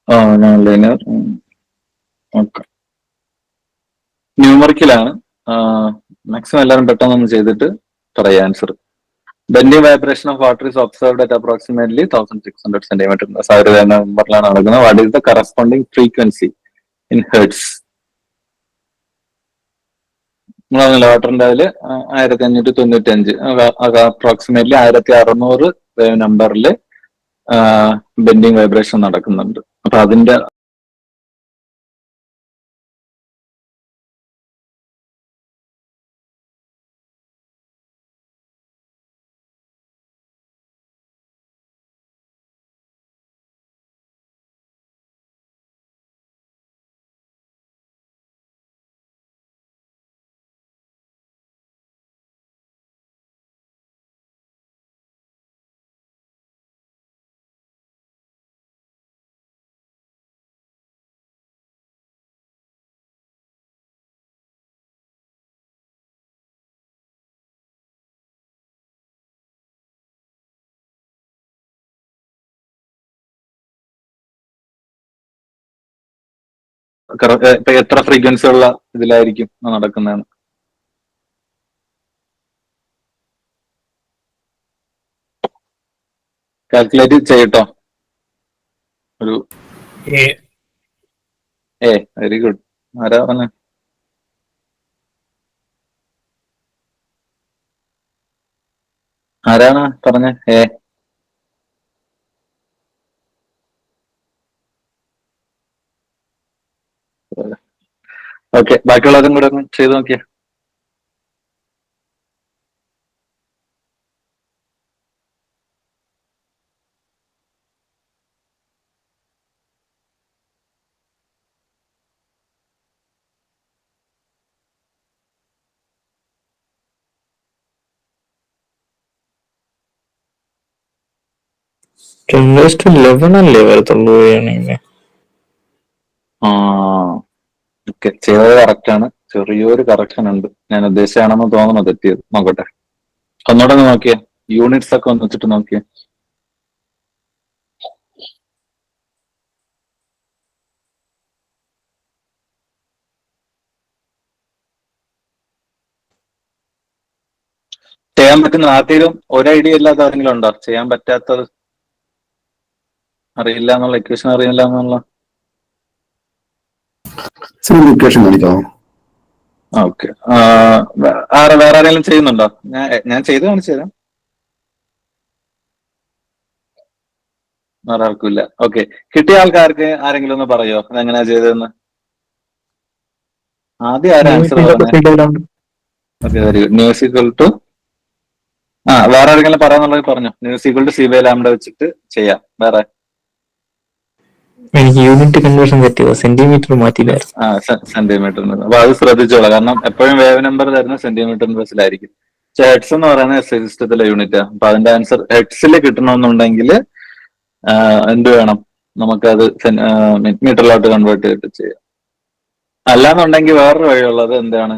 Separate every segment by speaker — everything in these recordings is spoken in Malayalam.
Speaker 1: Non linear. ഓക്കെ. ന്യൂമറിക്കലാണ്. മാക്സിമം എല്ലാവരും പെട്ടെന്ന് ചെയ്തിട്ട് പറയാം answer. Bending vibration of water is observed at approximately 1600 centimetre നമ്പറിലാണ് നടക്കുന്നത്. What is the corresponding frequency in hertz? നമ്മളെ വാട്ടറിന്റെ അതില് 1595 അപ്രോക്സിമേറ്റ്ലി 1600 വേവ് നമ്പറിൽ ബെൻഡിങ് വൈബ്രേഷൻ നടക്കുന്നുണ്ട്. അപ്പൊ അതിന്റെ ഇപ്പൊ എത്ര ഫ്രീക്വൻസി ഉള്ള ഇതിലായിരിക്കും നടക്കുന്നതാണ്? കാൽക്കുലേറ്റ് ചെയ്യട്ടോ. ഒരു വെരി ഗുഡ്. ആരാ പറഞ്ഞ? ആരാണ് പറഞ്ഞ? ഓക്കെ, ബാക്കിയുള്ളതും കൂടെ ഒന്ന് ചെയ്ത് നോക്കിയേ.
Speaker 2: അല്ലേ വരത്തുള്ളൂ.
Speaker 1: ഓക്കെ, ചെയ്തത് കറക്റ്റ് ആണ്. ചെറിയൊരു കറക്ഷൻ ഉണ്ട്. ഞാൻ ഉദ്ദേശിച്ചാണെന്ന് തോന്നുന്നു തെറ്റിയത്. നോക്കട്ടെ, ഒന്നുകൂടെ ഒന്ന് നോക്കിയേ. യൂണിറ്റ്സ് ഒക്കെ ഒന്ന് വെച്ചിട്ട് നോക്കിയേ. ചെയ്യാൻ പറ്റുന്ന ആർക്കെങ്കിലും ഒരു ഐഡിയ ഇല്ലാത്ത ആരെങ്കിലും ഉണ്ടോ? ചെയ്യാൻ പറ്റാത്തത്, അറിയില്ല എന്നുള്ള ഇക്വേഷൻ അറിയില്ല എന്നുള്ള? ഓക്കെ, വേറെ ആരെങ്കിലും ചെയ്യുന്നുണ്ടോ? ഞാൻ ചെയ്ത് കാണിച്ചു തരാം. വേറെ ആർക്കും ഇല്ല. ഓക്കെ, കിട്ടിയ ആൾക്കാർക്ക് ആരെങ്കിലും ഒന്ന് പറയോ അതെങ്ങനെയാ ചെയ്തതെന്ന്? ആദ്യം ആരാ ആൻസർ പറഞ്ഞത്? Okay, very good. Nu is equal to വേറെ ആരെങ്കിലും പറയാന്നുള്ളത് പറഞ്ഞു. Nu is equal to C by lambda വെച്ചിട്ട് ചെയ്യാം. വേറെ?
Speaker 2: എനിക്ക് യൂണിറ്റ് കൺവേർഷൻ പറ്റിയോ? സെന്റിമീറ്റർ മാറ്റിയില്ലായിരുന്നു.
Speaker 1: സെന്റിമീറ്റർ. അപ്പൊ അത് ശ്രദ്ധിച്ചോളാം, കാരണം എപ്പോഴും വേവ് നമ്പർ തരുന്ന സെന്റിമീറ്റർ ബേസിലായിരിക്കും. പക്ഷെ ഹെഡ്സ് എന്ന് പറയുന്നത് സിസ്റ്റത്തിലെ യൂണിറ്റ്. അപ്പൊ അതിന്റെ ആൻസർ ഹെഡ്സിൽ കിട്ടണമെന്നുണ്ടെങ്കിൽ എന്ത് വേണം? നമുക്കത് മീറ്ററിലോട്ട് കൺവേർട്ട് ചെയ്തിട്ട് ചെയ്യാം. അല്ലാന്നുണ്ടെങ്കിൽ വേറൊരു വഴിയുള്ളത് എന്താണ്?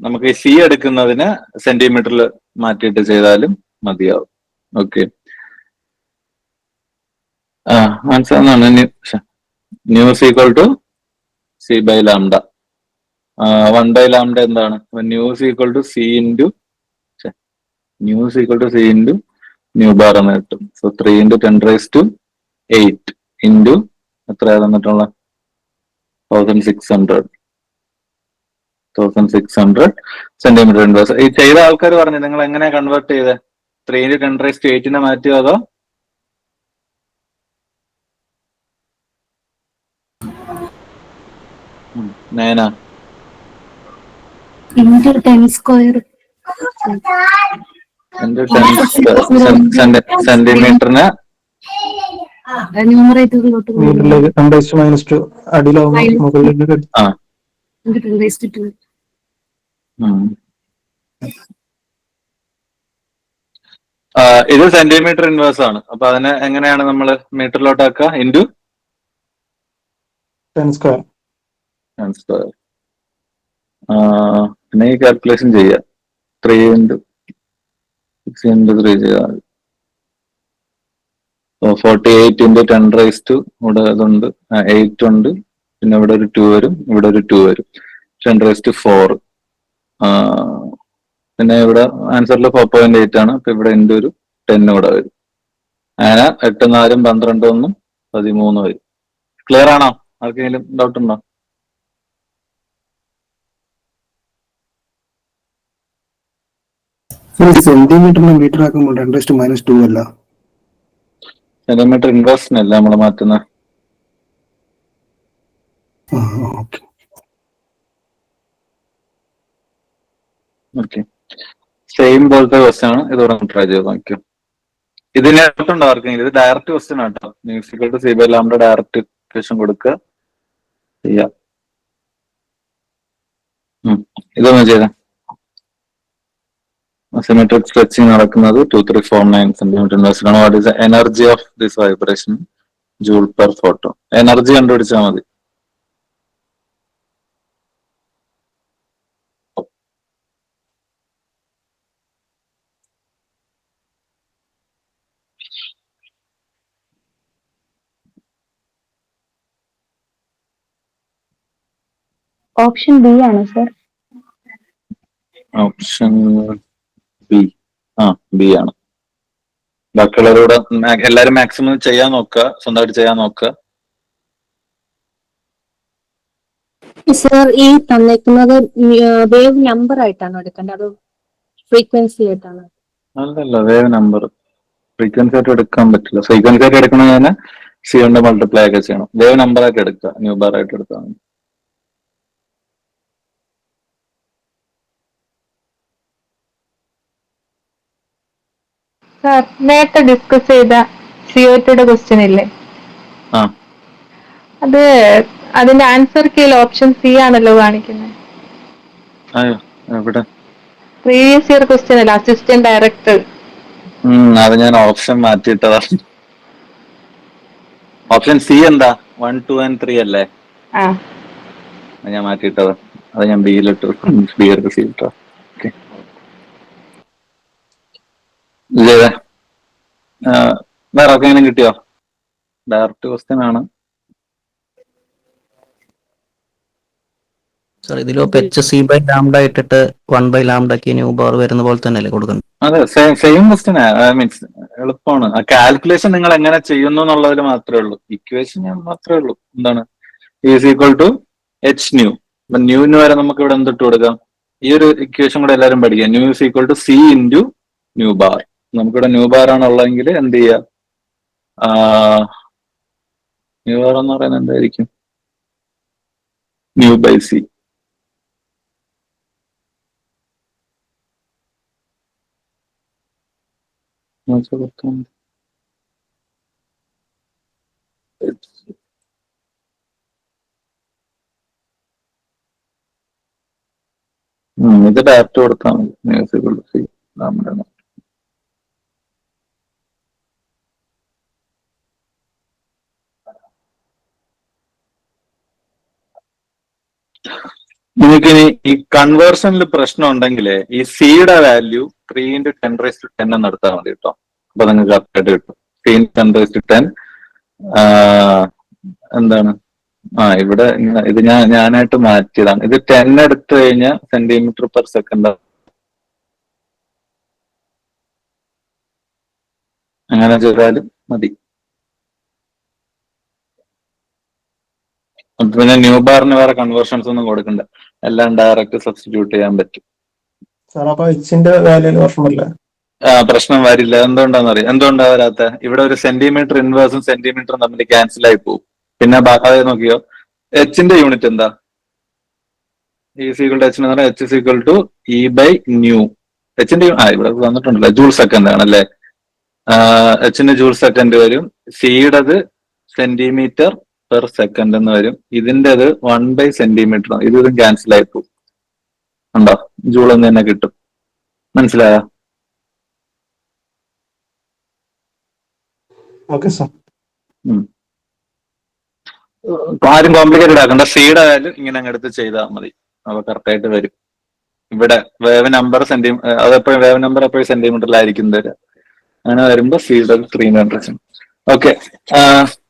Speaker 1: നമുക്ക് സി എടുക്കുന്നതിന് സെന്റിമീറ്ററിൽ മാറ്റിയിട്ട് ചെയ്താലും മതിയാവും. ഓക്കെ, ആൻസർ എന്നാണ്? Nu's equal to C by lambda. 1 by lambda എന്താണ്? Nu's equal to C into nu bar എന്ന് കിട്ടും. സോ 3 × 10⁸ ഇൻറ്റു എത്രയാ തന്നിട്ടുള്ള? 1600 സെന്റിമീറ്റർ ഇൻവേഴ്സ്. ഈ ചെയ്ത ആൾക്കാർ പറഞ്ഞു നിങ്ങൾ എങ്ങനെയാ കൺവേർട്ട് ചെയ്തത്? 3 × 10⁸ മാറ്റിയോ അതോ? നയനാ? സെന്റിമീറ്ററിന് ഇത് സെന്റിമീറ്റർ ഇൻവേഴ്സ് ആണ്. അപ്പൊ അതിനെ എങ്ങനെയാണ് നമ്മൾ മീറ്ററിലോട്ടാക്കുക? ഇൻറ്റു
Speaker 2: 10².
Speaker 1: പിന്നെ ഈ കാൽക്കുലേഷൻ ചെയ്യുക. 3 × 6 × 3 ചെയ്യാം. സോ 48 into 10 raised to ഇവിടെ ഇതുണ്ട് 8 ഉണ്ട്, പിന്നെ ഇവിടെ ഒരു 2 വരും, ഇവിടെ ഒരു 2 വരും, 10 raised to 4. പിന്നെ ഇവിടെ ആൻസറിൽ 4.8 ആണ്, അപ്പൊ ഇവിടെ എൻ്റെ ഒരു 10 കൂടെ വരും. അങ്ങനെ 8 4 12 1 13 വരും. ക്ലിയർ ആണോ? ആർക്കെങ്കിലും ഡൗട്ട് ഉണ്ടോ?
Speaker 3: സെന്റിമീറ്ററിനെ മീറ്റർ ആക്കുമ്പോൾ 10⁻² അല്ല?
Speaker 1: സെന്റിമീറ്റർ ഇൻവേഴ്സിനല്ല നമ്മൾ മാറ്റുന്നത്. ഓക്കെ, സെയിം പോലത്തെ ക്വസ്റ്റ്യൻ ആണ്. ഇതോടെ ട്രൈ ചെയ്ത് നോക്കിയോ. ഇതിന് ഡൗട്ടുണ്ടോ ആർക്കെങ്കിലും? ഇത് ഡയറക്റ്റ് ക്വസ്റ്റ്യൻ ആട്ടോ. മ്യൂസിക്കൽ c by lambda direct question കൊടുക്കുക ചെയ്യാം. ഇതൊന്നും ചെയ്തേ. സിമെട്രിക് സ്ട്രെച്ചിങ് നടക്കുന്നത് 2349 സെന്റിമീറ്റർ ഇൻവേഴ്സിലാണ്. What is the energy of this vibration joule per photo? Energy കണ്ടുപിടിച്ചാൽ മതി.
Speaker 4: ഓപ്ഷൻ ബി ആണ് സർ.
Speaker 1: Option B. ബി ആണ്. ബാക്കിയുള്ളവരോട് എല്ലാരും മാക്സിമം ചെയ്യാൻ നോക്കുക, സ്വന്തമായിട്ട് ചെയ്യാൻ നോക്കുക.
Speaker 4: സർ, ഈ തന്നേക്കുന്നത് വേവ് നമ്പർ ആയിട്ടാണോ എടുക്കേണ്ടത്, അതോ ഫ്രീക്വൻസി ആയിട്ടാണോ?
Speaker 1: അല്ലല്ല, വേവ് നമ്പർ. ഫ്രീക്വൻസി ആയിട്ട് എടുക്കാൻ പറ്റില്ല. ഫ്രീക്വൻസി ആയിട്ട് എടുക്കണമെങ്കിൽ സി കൊണ്ട് മൾട്ടിപ്ലൈ ഒക്കെ ചെയ്യണം. വേവ് നമ്പർ ആയിട്ട് എടുക്കുക, ന്യൂ ബാർ ആയിട്ട് എടുത്താൽ മതി.
Speaker 5: സാർ, നേരത്തെ ഡിസ്കസ് ചെയ്ത CO2യുടെ ക്വസ്റ്റ്യൻ ഇല്ലേ, അത് അതിന്റെ ആൻസർ കീഴിൽ ഓപ്ഷൻ സി ആണല്ലോ കാണിക്കുന്നത്. പ്രീവിയസ് ഇയർ ക്വസ്റ്റ്യൻ അല്ല, അസിസ്റ്റന്റ് ഡയറക്ടർ.
Speaker 1: അത് ഞാൻ ഓപ്ഷൻ മാറ്റിയിട്ടതാ. ഓപ്ഷൻ സി എന്താ 1 2 and 3 അല്ലേ? ഞാൻ മാറ്റിയിട്ടതാ. അത് ഞാൻ ബിയിലിട്ടു. ബി എടുത്ത് സി ഇട്ടോ. ഓക്കെ, വേറെ ആർക്കെങ്കിലും കിട്ടിയോ? ഡയറക്റ്റ് ക്വസ്റ്റ്യൻ ആണ്.
Speaker 6: സാർ, ഇതിലിപ്പോ HC ബൈ ലാംഡ ഇട്ടിട്ട് 1/λ ന്യൂ ബാർ വരുന്ന പോലെ തന്നെയല്ലേ കൊടുക്കുന്നത്?
Speaker 1: അതെ, സെയിം ക്വസ്റ്റ്യൻ. മീൻസ് എളുപ്പമാണ്. ആ കാൽക്കുലേഷൻ നിങ്ങൾ എങ്ങനെ ചെയ്യുന്നു എന്നുള്ളതിൽ മാത്രമേ ഉള്ളൂ. ഇക്വേഷൻ മാത്രമേ ഉള്ളൂ. എന്താണ് E is equal to H nu. അപ്പൊ ന്യൂവിന് വരെ നമുക്ക് ഇവിടെ എന്തിട്ട് കൊടുക്കാം? ഈ ഒരു ഇക്വേഷൻ കൂടെ എല്ലാവരും പഠിക്കുക. Nu is equal to C into nu bar. നമുക്കിവിടെ ന്യൂ ബാർ ആണ് ഉള്ളതെങ്കിൽ എന്ത് ചെയ്യുക? ന്യൂ ബാർ എന്ന് പറയുന്നത് എന്തായിരിക്കും? Nu by C. ഇത് ഡയറക്റ്റ് കൊടുത്താൽ മതി. മ്യൂസിക്കൽ സി നമ്മുടെ നിങ്ങൾക്കിനി ഈ കൺവേർഷനിൽ പ്രശ്നം ഉണ്ടെങ്കിൽ ഈ സിയുടെ വാല്യൂ 3 into 10⁻10 എന്ന് എടുത്താൽ മതി കേട്ടോ. അപ്പൊ നിങ്ങൾക്ക് കറക്റ്റായിട്ട് കിട്ടും. 3 into 10⁻10 എന്താണ്? ഇവിടെ ഇത് ഞാനായിട്ട് മാറ്റിയതാണ്. ഇത് 10 എടുത്തു കഴിഞ്ഞാൽ സെന്റിമീറ്റർ പെർ സെക്കൻഡ്. അങ്ങനെ ചെയ്താലും മതി. പിന്നെ ന്യൂ ബാറിന് വേറെ കൺവേർഷൻസ് ഒന്നും കൊടുക്കണ്ട, എല്ലാം ഡയറക്റ്റ് സബ്സ്റ്റിറ്റ്യൂട്ട് ചെയ്യാൻ പറ്റും. പ്രശ്നം വരില്ല. എന്തുകൊണ്ടാന്ന് അറിയാം? എന്തുകൊണ്ടാ വരാത്ത? ഇവിടെ ഒരു സെന്റിമീറ്റർ ഇൻവേഴ്സും സെന്റിമീറ്ററും തമ്മിൽ ക്യാൻസൽ ആയി പോകും. പിന്നെ അത് നോക്കിയോ, എച്ചിന്റെ യൂണിറ്റ് എന്താ? H എന്ന് പറഞ്ഞാൽ H E by ന്യൂ. എച്ചിന്റെ ഇവിടെ വന്നിട്ടുണ്ടല്ലോ, ജൂൾ സെക്കൻഡ് ആണല്ലേ. എച്ചിന്റെ ജൂൾ സെക്കൻഡ് വരും. സിയുടേത് സെന്റിമീറ്റർ പെർ സെക്കൻഡ് എന്ന് വരും. ഇതിൻ്റെത് 1/സെന്റിമീറ്റർ. ഇതും ക്യാൻസൽ ആയി പോകും. ഉണ്ടോ? ജൂൾ എന്ന് തന്നെ കിട്ടും. മനസ്സിലായോ? ആരും കോംപ്ലിക്കേറ്റഡ് ആക്കണ്ട. സിയുടെ വാല്യൂ ഇങ്ങനെ അങ്ങെടുത്ത് ചെയ്താൽ മതി. അപ്പൊ കറക്റ്റ് ആയിട്ട് വരും. ഇവിടെ വേവ് നമ്പർ അതെപ്പോഴും വേവ് നമ്പർ എപ്പോഴും സെന്റിമീറ്ററിലായിരിക്കും തരാം. അങ്ങനെ വരുമ്പോ സിയുടെ 300. ഓക്കെ,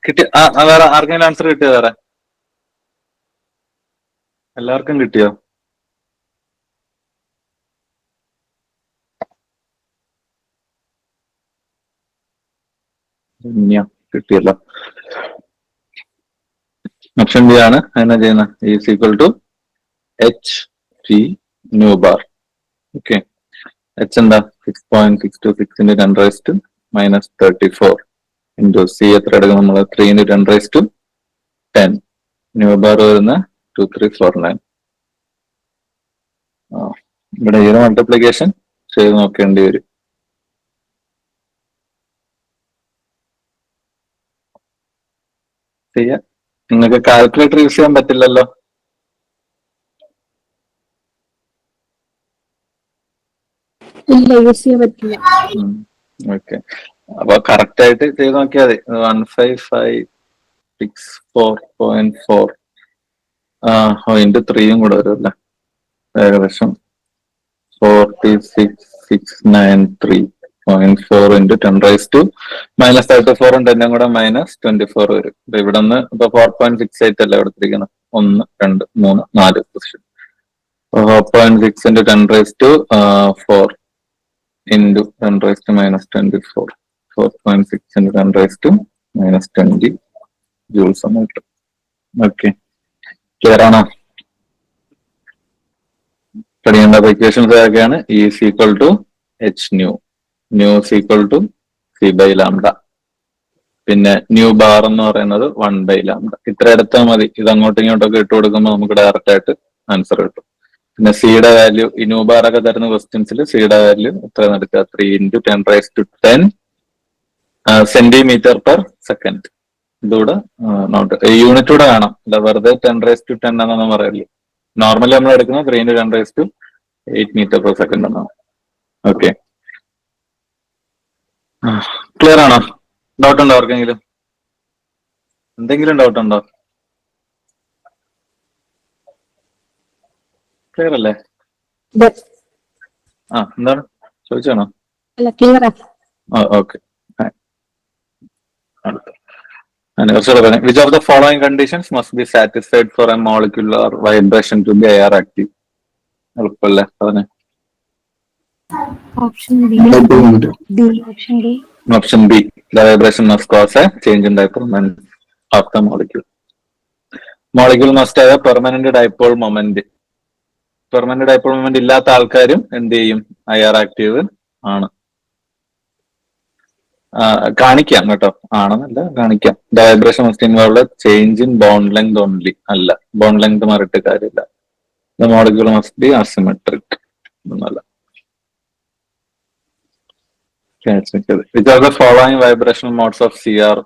Speaker 1: കിട്ടി. വേറെ ആർക്കെങ്കിലും ആൻസർ കിട്ടിയോ? വേറെ എല്ലാവർക്കും കിട്ടിയോ? കിട്ടിയല്ലോ. ഓപ്ഷൻ ബി ആണ്. എന്നാ ചെയ്യുന്നത്? E is equal to H T nu bar. Okay, H എന്താ? 6.626 into 10⁻⁻34 ഇൻറ്റു സി എത്ര എടുക്കും നമ്മൾ? 3 into 10⁻10. ന്യൂ ബാർ വരുന്ന 2349. ഇവിടെ ഈ മൾട്ടിപ്ലിക്കേഷൻ ചെയ്ത് നോക്കേണ്ടി വരും. ചെയ്യാം. നിങ്ങൾക്ക് കാൽക്കുലേറ്റർ യൂസ് ചെയ്യാൻ പറ്റില്ലല്ലോ.
Speaker 4: ഇല്ല, യൂസ് ചെയ്യാൻ പറ്റില്ല.
Speaker 1: ഓക്കെ, അപ്പൊ കറക്റ്റ് ആയിട്ട് ചെയ്ത് നോക്കിയാൽ മതി. 1556.4 ഇൻറ്റു 3 കൂടെ വരും അല്ലേ? ഏകദേശം 46693.4 into 10⁻⁻34 10 കൂടെ -24 വരും. അപ്പൊ ഇവിടെ നിന്ന് ഇപ്പൊ 4.68 അല്ലേ എടുത്തിരിക്കുന്നത്? 1, 2, 3, 4 position. 4.6 into 10⁻4 into 10⁻⁻24. 4.6 into 10⁻⁻20 joules ആണ് കിട്ടും. ഓക്കെ, ക്ലിയർ ആണോ? പഠിക്കേണ്ട ഇക്വേഷൻസ് ഏതൊക്കെയാണ്? E is equal to H nu, nu is equal to C by lambda, പിന്നെ ന്യൂ ബാർ എന്ന് പറയുന്നത് 1 by ലാംഡ. ഇത്ര എടുത്താൽ മതി. ഇത് അങ്ങോട്ടും ഇങ്ങോട്ടൊക്കെ ഇട്ട് കൊടുക്കുമ്പോൾ നമുക്ക് ഡയറക്റ്റ് ആയിട്ട് ആൻസർ കിട്ടും. പിന്നെ സിയുടെ വാല്യൂ, ഈ ന്യൂ ബാർ ഒക്കെ തരുന്ന ക്വസ്റ്റ്യൻസിൽ സിയുടെ വാല്യൂ എത്ര എടുക്കുക? 3 into 10⁻10 സെന്റിമീറ്റർ പെർ സെക്കൻഡ്. ഇതൂടെ നോട്ട് യൂണിറ്റ് കൂടെ വേണം, അല്ല വെറുതെ 10⁻10 എന്നൊന്നും പറയല്ലേ. നോർമലി നമ്മൾ എടുക്കുന്നത് 3 into 10⁸ മീറ്റർ പെർ സെക്കൻഡ് എന്നാണ്. ഓക്കെ, ക്ലിയർ ആണോ? ഡൗട്ട് ഉണ്ടോ ആർക്കെങ്കിലും? എന്തെങ്കിലും ഡൗട്ട് ഉണ്ടോ? ക്ലിയർ അല്ലേ? എന്താണ് ചോദിച്ചാണോ?
Speaker 4: അല്ല, ക്ലിയറാ.
Speaker 1: Okay, which of the following conditions must be satisfied for a molecular vibration to be IR active? എളുപ്പല്ലേ അതിന്?
Speaker 4: Option B.
Speaker 1: Option B, the vibration must cause a change in dipole moment of the molecule. Molecule must have a permanent dipole moment. Permanent dipole moment ഇല്ലാത്ത ആൾക്കാരും എന്ത് ചെയ്യും? IR ആക്റ്റീവ് ആണ്. കാണിക്കാം കേട്ടോ, ആണെന്നല്ല കാണിക്കാം. The vibration must involve change in bond length only. അല്ല, ബോണ്ട് ലെങ്ത് മാറിയിട്ട് കാര്യമില്ല. The molecule must be asymmetric എന്നല്ല. Which are the following vibrational modes of CR?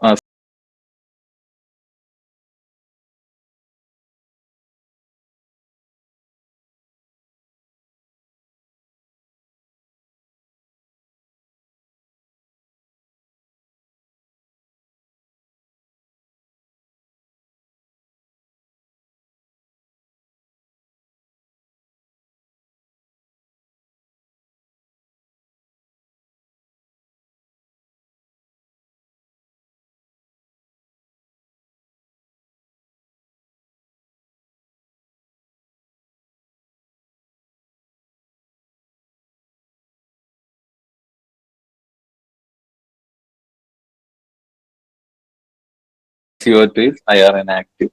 Speaker 1: CO2 is IR inactive.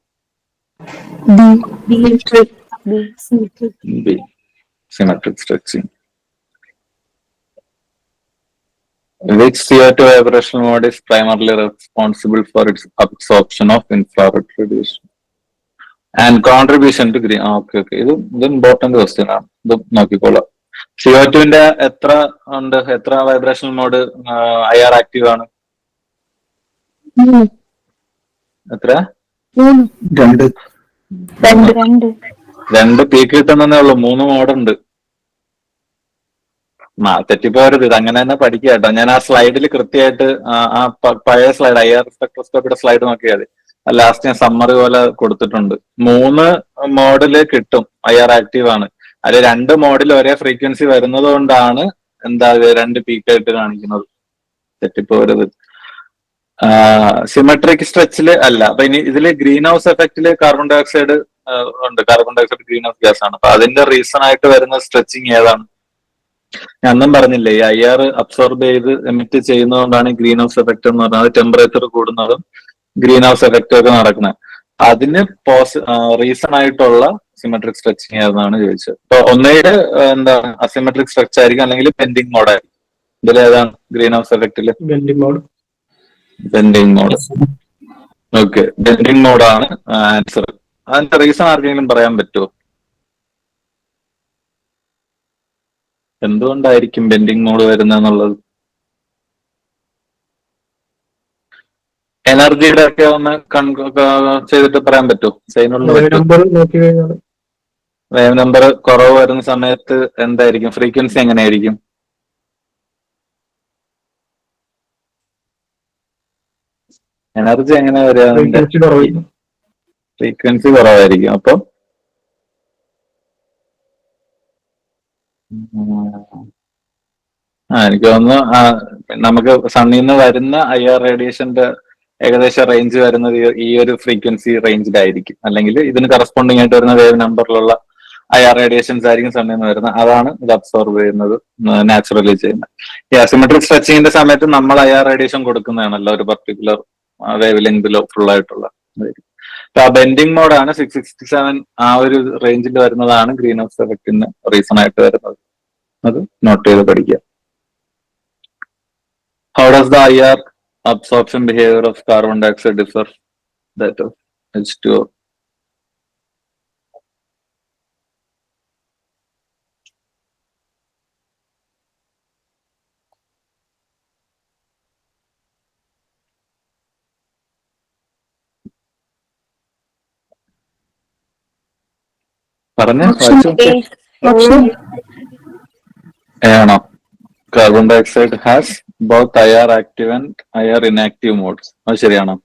Speaker 1: B, symmetric stretching. Which CO2 vibrational mode is primarily responsible for its absorption of infrared radiation and contribution to green? Okay. ഇത് ഇമ്പോർട്ടന്റ് ക്വസ്റ്റ്യൻ ആണ്. ഇത് നോക്കിക്കോളാം. CO2ന്റെ എത്ര ഉണ്ട്? എത്ര വൈബ്രേഷണൽ മോഡ് IR ആക്റ്റീവ് ആണ്? എത്ര? 2 പീക്ക് കിട്ടുന്നേ ഉള്ളൂ. 3 മോഡുണ്ട്. തെറ്റിപ്പോരുത്. ഇത് അങ്ങനെ തന്നെ പഠിക്കുക കേട്ടോ. ഞാൻ ആ സ്ലൈഡിൽ കൃത്യമായിട്ട് ആ പഴയ സ്ലൈഡ് IR സ്പെക്ട്രോസ്കോപ്പിയുടെ സ്ലൈഡ് നോക്കിയാൽ ലാസ്റ്റ് ഞാൻ സമ്മറി പോലെ കൊടുത്തിട്ടുണ്ട്. 3 മോഡില് കിട്ടും IR ആക്റ്റീവ് ആണ്. അതിൽ 2 മോഡിൽ ഒരേ ഫ്രീക്വൻസി വരുന്നത് കൊണ്ടാണ് എന്താ 2 പീക്കായിട്ട് കാണിക്കുന്നത്. തെറ്റിപ്പോരുത്. സിമെട്രിക് സ്ട്രെച്ചില് അല്ല. അപ്പൊ ഇനി ഇതില് ഗ്രീൻ ഹൗസ് എഫക്റ്റില് കാർബൺ ഡൈ ഓക്സൈഡ് ഉണ്ട്. Carbon dioxide green house gas ആണ്. അപ്പൊ അതിന്റെ റീസൺ ആയിട്ട് വരുന്ന സ്ട്രെച്ചിങ് ഏതാണ്? ഞാൻ ഒന്നും പറഞ്ഞില്ലേ, ഈ IR അബ്സോർബ് ചെയ്ത് എമിറ്റ് ചെയ്യുന്നതുകൊണ്ടാണ് ഗ്രീൻ ഹൗസ് എഫക്ട് എന്ന് പറഞ്ഞാൽ ടെമ്പറേച്ചർ കൂടുന്നതും ഗ്രീൻ ഹൗസ് എഫക്റ്റ് ഒക്കെ നടക്കുന്നത്. അതിന് റീസൺ ആയിട്ടുള്ള സിമെട്രിക് സ്ട്രെച്ചിങ് ഏതാണ് ചോദിച്ചത്. ഇപ്പൊ ഒന്നേല് എന്താണ് അസിമെട്രിക് സ്ട്രെച്ച് ആയിരിക്കും, അല്ലെങ്കിൽ ബെൻഡിങ് മോഡ് ആയിരിക്കും. ഇതിൽ ഏതാണ് ഗ്രീൻ ഹൗസ് എഫക്റ്റില്? Bending mode. ഓക്കെ, ബെൻഡിങ് മോഡാണ് ആൻസർ. അതിന്റെ റീസൺ ആർക്കെങ്കിലും പറയാൻ പറ്റുമോ? എന്തുകൊണ്ടായിരിക്കും ബെൻഡിങ് മോഡ് വരുന്നതെന്നുള്ളത്? എനർജിയുടെ ഒക്കെ ഒന്ന് ചെയ്തിട്ട് പറയാൻ പറ്റുമോ? വേവ് നമ്പർ കുറവ് വരുന്ന സമയത്ത് എന്തായിരിക്കും ഫ്രീക്വൻസി? എങ്ങനെയായിരിക്കും? എനർജി എങ്ങനെ വരിക? ഫ്രീക്വൻസി കുറവായിരിക്കും. അപ്പൊ എനിക്ക് തോന്നുന്നു നമുക്ക് സണ്ണിൽ നിന്ന് വരുന്ന IR റേഡിയേഷന്റെ ഏകദേശം റേഞ്ച് വരുന്നത് ഈ ഒരു ഫ്രീക്വൻസി റേഞ്ചിലായിരിക്കും, അല്ലെങ്കിൽ ഇതിന് കറസ്പോണ്ടിങ് ആയിട്ട് വരുന്ന വേവ് നമ്പറിലുള്ള IR റേഡിയേഷൻസ് ആയിരിക്കും സണ്ണിൽ നിന്ന് വരുന്നത്. അതാണ് ഇത് അബ്സോർബ് ചെയ്യുന്നത്, നാച്ചുറലി ചെയ്യുന്നത്. ഈ അസിമെട്രിക് സ്ട്രെച്ചിങ്ങിന്റെ സമയത്ത് നമ്മൾ IR റേഡിയേഷൻ കൊടുക്കുന്നതാണല്ലോ ഒരു പർട്ടിക്കുലർ വേവ് ലെങ്തിലോ ഫുൾ ആയിട്ടുള്ള. ആ ബെൻഡിങ് മോഡാണ് 667 ആ ഒരു റേഞ്ചിൽ വരുന്നതാണ് ഗ്രീൻ ഹൗസ് എഫക്റ്റിന് റീസൺ ആയിട്ട് വരുന്നത്. അത് നോട്ട് ചെയ്ത് പഠിക്കുക. How does the IR absorption behavior of carbon dioxide differ that of H2O? പറഞ്ഞ ആണോ? Carbon dioxide has both IR active and IR inactive modes. അത് ശരിയാണോ?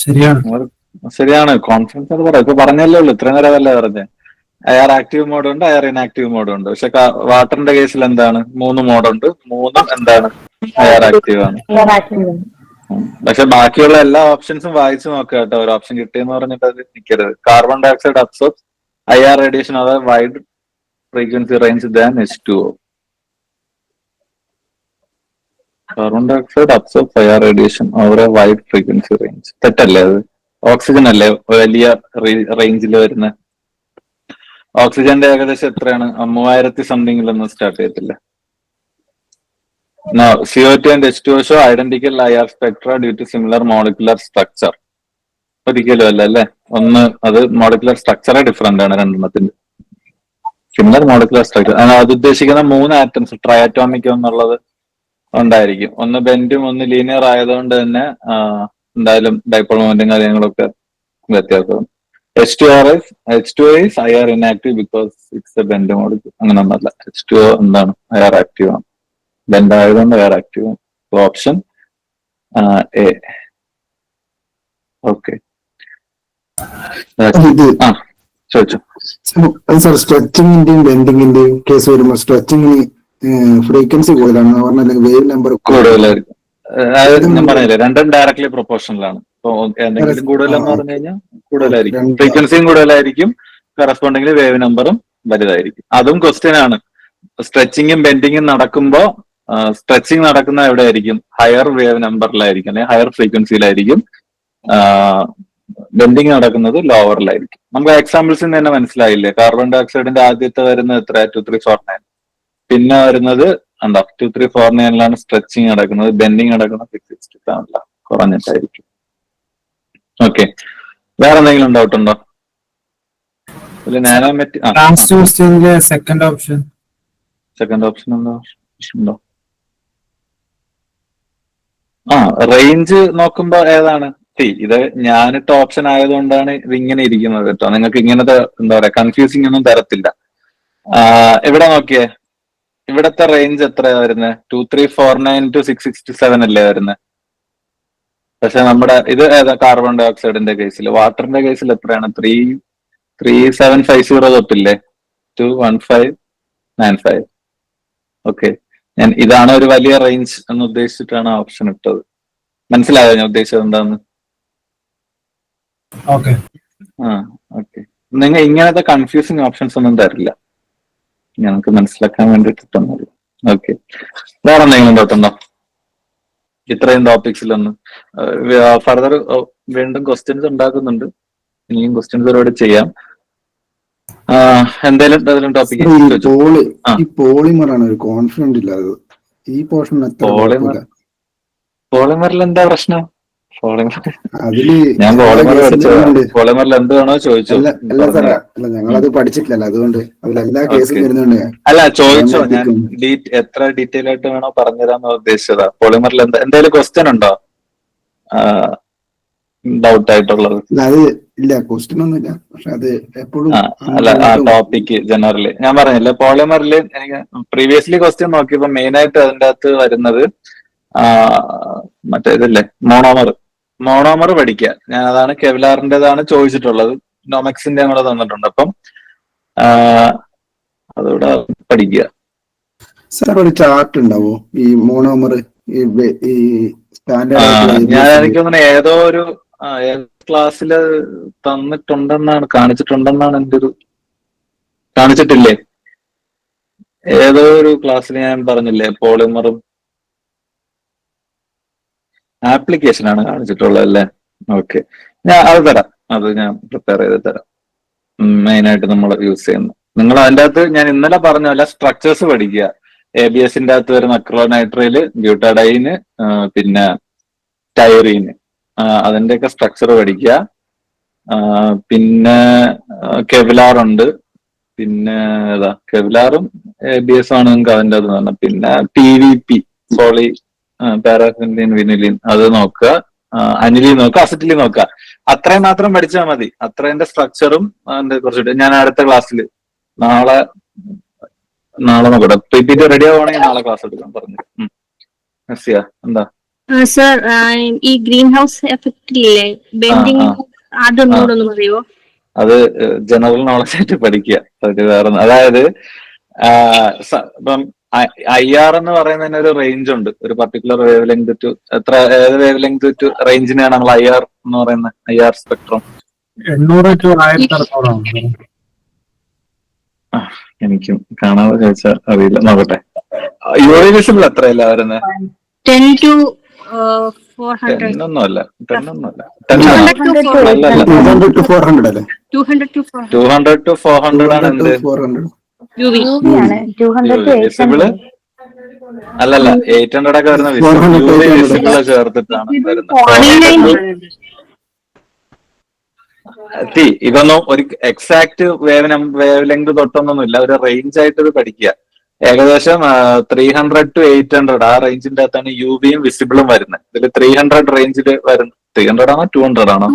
Speaker 1: ശരിയാണ്. കോൺഫിഡൻസ് അത് പറയാം. ഇപ്പൊ പറഞ്ഞല്ലേ ഉള്ളൂ, ഇത്ര നേരം അതല്ലേ പറഞ്ഞേ. IR ആക്റ്റീവ് മോഡ് ഉണ്ട്, IR ഇനാക്റ്റീവ് മോഡ് ഉണ്ട്. പക്ഷെ വാട്ടറിന്റെ കേസിൽ എന്താണ്? 3 മോഡുണ്ട്, 3 എന്താണ്? IR ആക്റ്റീവ് ആണ്. പക്ഷെ ബാക്കിയുള്ള എല്ലാ ഓപ്ഷൻസും വായിച്ചു നോക്കുക കേട്ടോ. ഒരു ഓപ്ഷൻ കിട്ടിയെന്ന് പറഞ്ഞിട്ട് അത് നിൽക്കരുത്. Carbon dioxide absorbs IR radiation over a wide frequency range than H2O. Carbon dioxide absorbs IR radiation over a wide frequency range. തെറ്റല്ലേ അത്? ഓക്സിജൻ അല്ലേ വലിയ റേഞ്ചിൽ വരുന്ന? ഓക്സിജന്റെ ഏകദേശം എത്രയാണ്? 3000 സംതിങ്ങിലൊന്നും സ്റ്റാർട്ട് ചെയ്യത്തില്ല. Now, CO2 and H2O show identical IR spectra due to similar molecular structure. ഒരിക്കലും അല്ല അല്ലേ? ഒന്ന് അത് മോളിക്കുലർ സ്ട്രക്ചറെ ഡിഫറെന്റ് ആണ് രണ്ടെണ്ണത്തിന്റെ. സിമിലർ മോളിക്കുലർ സ്ട്രക്ചർ അത് ഉദ്ദേശിക്കുന്ന 3 ആറ്റംസ് ട്രയാറ്റോമിക് എന്നുള്ളത് ഉണ്ടായിരിക്കും. ഒന്ന് ബെൻഡും ഒന്ന് ലീനിയർ ആയതുകൊണ്ട് തന്നെ എന്തായാലും ഡൈപോൾ മൊമെന്റും കാര്യങ്ങളൊക്കെ വ്യത്യാസമാണ്. H2O is IR inactive because it's a bend molecule. അങ്ങനെ ഒന്നല്ല. H2O എന്താണ്? IR ആക്റ്റീവ് ആണ്. ബെൻഡ് ആയതുകൊണ്ട് IR ആക്റ്റീവ് ആണ്. Option A. ഓക്കെ,
Speaker 3: സാർ സ്ട്രെച്ചിങ്ങിന്റെയും ബെൻഡിങ്ങിന്റെയും കേസ് വരുമ്പോൾ സ്ട്രെച്ചിങ്ങിന് ഫ്രീക്വൻസി കൂടുതലാണ് പറഞ്ഞാൽ വേവ് നമ്പർ
Speaker 1: കൂടുതലായിരിക്കും. അതായത് ഞാൻ പറഞ്ഞില്ലേ, രണ്ടും ഡയറക്ട്ലി പ്രൊപ്പോർഷണലാണ്. ഇപ്പൊ എന്തെങ്കിലും കൂടുതലെന്ന് പറഞ്ഞു കഴിഞ്ഞാൽ കൂടുതലായിരിക്കും, ഫ്രീക്വൻസിയും കൂടുതലായിരിക്കും, കറസ്പോണ്ടിങ്ങിൽ വേവ് നമ്പറും വലുതായിരിക്കും. അതും ക്വസ്റ്റ്യൻ ആണ്. സ്ട്രെച്ചിങ്ങും ബെൻഡിങ്ങും നടക്കുമ്പോ സ്ട്രെച്ചിങ് നടക്കുന്ന എവിടെയായിരിക്കും? ഹയർ വേവ് നമ്പറിലായിരിക്കും, അല്ലെങ്കിൽ ഹയർ ഫ്രീക്വൻസിയിലായിരിക്കും. ബെൻഡിങ് നടക്കുന്നത് ലോവറിലായിരിക്കും. നമുക്ക് എക്സാമ്പിൾസിൽ നിന്ന് തന്നെ മനസ്സിലായില്ലേ? കാർബൺ ഡൈ ഓക്സൈഡിന്റെ ആദ്യത്തെ വരുന്നത് എത്ര? 2349. പിന്നെ വരുന്നത് എന്താ? 2349ലാണ് സ്ട്രെച്ചിങ് നടക്കുന്നത്. ബെൻഡിങ് നടക്കുന്നത് 667 കുറഞ്ഞിട്ടായിരിക്കും. ഓക്കെ, വേറെ എന്തെങ്കിലും ഡൗട്ട് ഉണ്ടോ? സെക്കൻഡ് ഓപ്ഷൻ ഉണ്ടോ? റേഞ്ച് നോക്കുമ്പോ ഏതാണ്? ഇത് ഞാനിട്ട ഓപ്ഷൻ ആയതുകൊണ്ടാണ് ഇത് ഇങ്ങനെ ഇരിക്കുന്നത് കേട്ടോ. നിങ്ങൾക്ക് ഇങ്ങനത്തെ എന്താ പറയാ കൺഫ്യൂസിങ് ഒന്നും തരത്തില്ല. ഇവിടെ നോക്കിയേ, ഇവിടത്തെ റേഞ്ച് എത്രയാ വരുന്നത്? 2349 to 667 അല്ലേ വരുന്നത്? പക്ഷെ നമ്മുടെ ഇത് ഏതാ? കാർബൺ ഡൈ ഓക്സൈഡിന്റെ കേസിൽ. വാട്ടറിന്റെ കേസിൽ എത്രയാണ്? 3750 തൊട്ടില്ലേ 21595. ഓക്കെ, ഞാൻ ഇതാണ് ഒരു വലിയ റേഞ്ച് എന്ന് ഉദ്ദേശിച്ചിട്ടാണ് ആ ഓപ്ഷൻ ഇട്ടത്. മനസ്സിലായോ ഞാൻ ഉദ്ദേശിച്ചത് എന്താന്ന്?
Speaker 7: ഓക്കെ.
Speaker 1: ആ ഓക്കെ. നിങ്ങൾ ഇങ്ങനത്തെ കൺഫ്യൂസിങ് ഓപ്ഷൻസ് ഒന്നും തരില്ല, ഞങ്ങൾക്ക് മനസ്സിലാക്കാൻ വേണ്ടിട്ട് തന്നത്. ഓക്കെ, വേറെ എന്തെങ്കിലും ഡൗട്ടുണ്ടോ ഇത്രയും ടോപ്പിക്സിലൊന്നും? ഫർദർ വീണ്ടും ക്വസ്റ്റ്യൻസ് ഉണ്ടാക്കുന്നുണ്ട്, ഇനിയും ക്വസ്റ്റ്യൻസ് ഒരുപാട് ചെയ്യാം. എന്തായാലും ടോപ്പിക്
Speaker 3: ഈ പോളിമറാണ് ഒരു കോൺഫിഡന്റ് ഇല്ലാതെ. ഈ പോർഷൻ
Speaker 1: പോളിമറിൽ എന്താ പ്രശ്നം?
Speaker 3: അതില്
Speaker 1: ഞാൻ പോളിമർ പഠിച്ചത്, പോളിമറിൽ എന്ത് വേണോ ചോദിച്ചു.
Speaker 3: അല്ല ഞങ്ങളത് പഠിച്ചിട്ടില്ലല്ലോ, അതുകൊണ്ട് അതിലെല്ലാ കേസും വരുന്നുണ്ട്.
Speaker 1: അല്ല ചോദിച്ചോ, ഞാൻ എത്ര ഡീറ്റെയിൽ ആയിട്ട് വേണോ പറഞ്ഞുതരാന്ന് ഉദ്ദേശിച്ചതാ. പോളിമറിൽ എന്തെങ്കിലും ക്വസ്റ്റ്യൻ ഉണ്ടോ ഡൗട്ട് ആയിട്ടുള്ളത്?
Speaker 3: അത് ഇല്ല, ക്വസ്റ്റ്യൻ ഒന്നുമില്ല, പക്ഷെ അത് എപ്പോഴും
Speaker 1: അല്ല ആ ടോപ്പിക്ക് ജനറലി ഞാൻ പറഞ്ഞില്ല. പോളിമറിൽ എനിക്ക് പ്രീവിയസ്ലി ക്വസ്റ്റ്യൻ നോക്കിയപ്പോ മെയിൻ ആയിട്ട് അതിൻ്റെ അകത്ത് വരുന്നത് മറ്റേ ഇതില്ലേ മോണോമർ പഠിക്കുക. ഞാൻ അതാണ് കെവ്ലാറിൻ്റെതാണ് ചോദിച്ചിട്ടുള്ളത്, നോമെക്സിന്റെ കൂടെ തന്നിട്ടുണ്ട്. അപ്പം അതിവിടെ പഠിക്കുക.
Speaker 3: സാർ ഒരു ചാർട്ട് ഉണ്ടാവോ ഈ മോണോമർ ഈ സ്റ്റാൻഡേർഡ്?
Speaker 1: ഞാൻ എനിക്ക് തോന്നുന്നു ഏതോ ഒരു ക്ലാസ്സിൽ കാണിച്ചിട്ടുണ്ടെന്നാണ് എൻ്റെ ഒരു, കാണിച്ചിട്ടില്ലേ? ഏതോ ഒരു ക്ലാസ്സിൽ ഞാൻ പറഞ്ഞില്ലേ പോളിമറും ആപ്ലിക്കേഷൻ ആണ് കാണിച്ചിട്ടുള്ളത് അല്ലേ? ഓക്കെ, ഞാൻ അത് തരാം, അത് ഞാൻ പ്രിപ്പയർ ചെയ്ത് തരാം. മെയിൻ ആയിട്ട് നമ്മൾ യൂസ് ചെയ്യുന്നു. നിങ്ങൾ അതിൻ്റെ അകത്ത് ഞാൻ ഇന്നലെ പറഞ്ഞ പോലെ സ്ട്രക്ചേഴ്സ് പഠിക്കുക. ABSന്റെ അകത്ത് വരുന്ന അക്രോനൈട്രൈല്, ബ്യൂട്ടാഡൈന്, പിന്നെ ടൈറീന്, അതിന്റെയൊക്കെ സ്ട്രക്ചർ പഠിക്കുക. പിന്നെ കെവ്ലാർ ഉണ്ട്, പിന്നെ കെവ്ലാറും ABS ആണ് നിങ്ങൾക്ക് അതിൻ്റെ അത് പറഞ്ഞത്. പിന്നെ PVP പോളി പാരാഫിനിലിൻ വിനിലിൻ അത് നോക്കുക, അനിലിൻ നോക്കുക, അസറ്റിലിൻ നോക്കുക. അത്രയും മാത്രം പഠിച്ചാൽ മതി. അത്രേന്റെ സ്ട്രക്ചറും അതിന്റെ കുറച്ചിട്ട് ഞാൻ അടുത്ത ക്ലാസ്സിൽ നാളെ നോക്കട്ടെ. PPT റെഡി ആവുകയാണെങ്കിൽ നാളെ ക്ലാസ് എടുക്കാൻ പറഞ്ഞു. എന്താ
Speaker 4: സർ, ഈ ഗ്രീൻ ഹൗസ് എഫക്റ്റ് ഇല്ലേ, ബെൻഡിങ്, അതൊന്നുകൂടെ ഒന്ന് പറയുമോ?
Speaker 1: അത് ജനറൽ നോളജ് ആയിട്ട് പഠിക്കുക. അത് വേറെ, അതായത് ഇപ്പം IR എന്ന് പറയുന്നതിന് ഒരു റേഞ്ച് ഉണ്ട്, ഒരു പർട്ടിക്കുലർ വേവ് ലെങ്ത് ടു ഏത് വേവ് ലെങ്ത് ടു റേഞ്ചിനെയാണ് നമ്മൾ IR എന്ന് പറയുന്നത്, IR സ്പെക്ട്രം.
Speaker 7: 800 to 1600.
Speaker 1: എനിക്കും കാണാതെ ചോദിച്ചാൽ അറിയില്ല, നോക്കട്ടെ. UV വിസിബിൾ എത്രയല്ല വരുന്നത്?
Speaker 4: 10 to 400.
Speaker 1: 10 ഒന്നുമല്ല. 200 to 400 ആണ് എന്ത് വിസിബിള്? അല്ലല്ല, 800 ഒക്കെ വരുന്ന വിസിബിള് ചേർത്തിട്ടാണ് വരുന്നത്. ഇതൊന്നും ഒരു എക്സാക്ട് വേവ് ലെങ്ത് തൊട്ടൊന്നുമില്ല, ഒരു റേഞ്ച് ആയിട്ട് ഇത് പഠിക്കുക. ഏകദേശം 300 to 800 ആ റേഞ്ചിന്റെ അകത്താണ് UVയും വിസിബിളും വരുന്നത്. ഇതിൽ 300 റേഞ്ചിൽ വരുന്ന 300 ആണോ 200 ആണോ?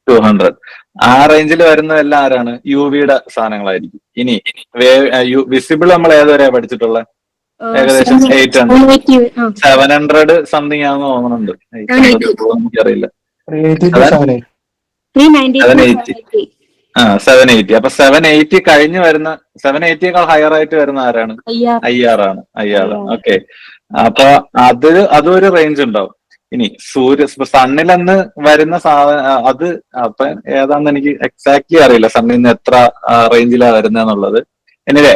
Speaker 1: 200 ആ റേഞ്ചിൽ വരുന്നതെല്ലാം ആരാണ്? UVയുടെ സാധനങ്ങളായിരിക്കും. ഇനി വിസിബിൾ നമ്മൾ ഏതുവരെയാ പഠിച്ചിട്ടുള്ളത്? ഏകദേശം 800 700 സംതിങ് ആണെന്ന് തോന്നുന്നുണ്ട്. എനിക്കറിയില്ല. 780. 780. അപ്പൊ 780 കഴിഞ്ഞ് വരുന്ന 780യേക്കാൾ ഹയർ ആയിട്ട് വരുന്ന ആരാണ്? IR ആണ്. ഓക്കെ, അപ്പൊ അതും ഒരു റേഞ്ച് ഉണ്ടാവും. ഇനി സണ്ണിലെന്ന് വരുന്ന അത് അപ്പൊ ഏതാന്ന് എനിക്ക് എക്സാക്ട്ലി അറിയില്ല, സണ്ണിൽ നിന്ന് എത്ര റേഞ്ചിലാ വരുന്നതെന്നുള്ളത്. എനിവേ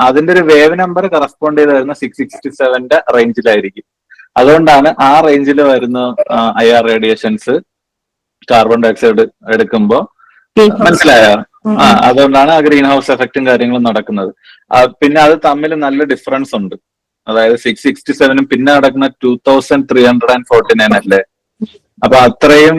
Speaker 1: അതിന്റെ ഒരു വേവ് നമ്പർ കറസ്പോണ്ട് ചെയ്ത് വരുന്ന 667ന്റെ റേഞ്ചിലായിരിക്കും. അതുകൊണ്ടാണ് ആ റേഞ്ചിൽ വരുന്ന IR റേഡിയേഷൻസ് കാർബൺ ഡയോക്സൈഡ് എടുക്കുമ്പോ, മനസ്സിലായോ? അതുകൊണ്ടാണ് ആ ഗ്രീൻ ഹൗസ് എഫക്റ്റും കാര്യങ്ങളും നടക്കുന്നത്. പിന്നെ അത് തമ്മിൽ നല്ല ഡിഫറൻസ് ഉണ്ട്. അതായത് 667 പിന്നെ നടക്കുന്ന 2349 അല്ലേ? അപ്പൊ അത്രയും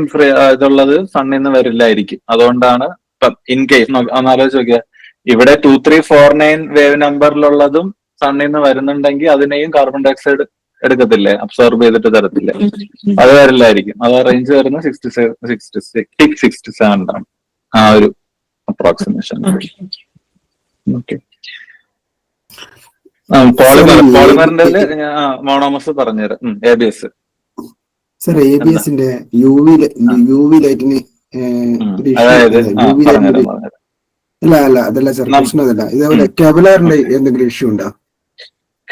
Speaker 1: ഇതുള്ളത് സണ്ണിൽ നിന്ന് വരില്ലായിരിക്കും. അതുകൊണ്ടാണ് ഇപ്പം ഇൻ കേസ് ഒന്നാലോചിച്ച് നോക്കിയാൽ, ഇവിടെ 2349 വേവ് നമ്പറിലുള്ളതും സണ്ണിൽ നിന്ന് വരുന്നുണ്ടെങ്കിൽ അതിനെയും കാർബൺ ഡയോക്സൈഡ് എടുക്കത്തില്ലേ, അബ്സോർബ് ചെയ്തിട്ട് തരത്തില്ലേ? അത് വരില്ലായിരിക്കും. അത് റേഞ്ച് വരുന്നത് 67 ആണ് ആ ഒരു അപ്രോക്സിമേഷൻ. ഓക്കെ, പോളിമറിന്റെ മോണോമസ് പറഞ്ഞുതരാം. ABS
Speaker 3: സർ, ABSന്റെ UV ലൈറ്റിന് അല്ല അതല്ല സർ, പ്രശ്നം അതല്ല. ഇതേപോലെ കെവ്ലാറിന്റെ എന്തെങ്കിലും ഇഷ്യൂ ഉണ്ടോ?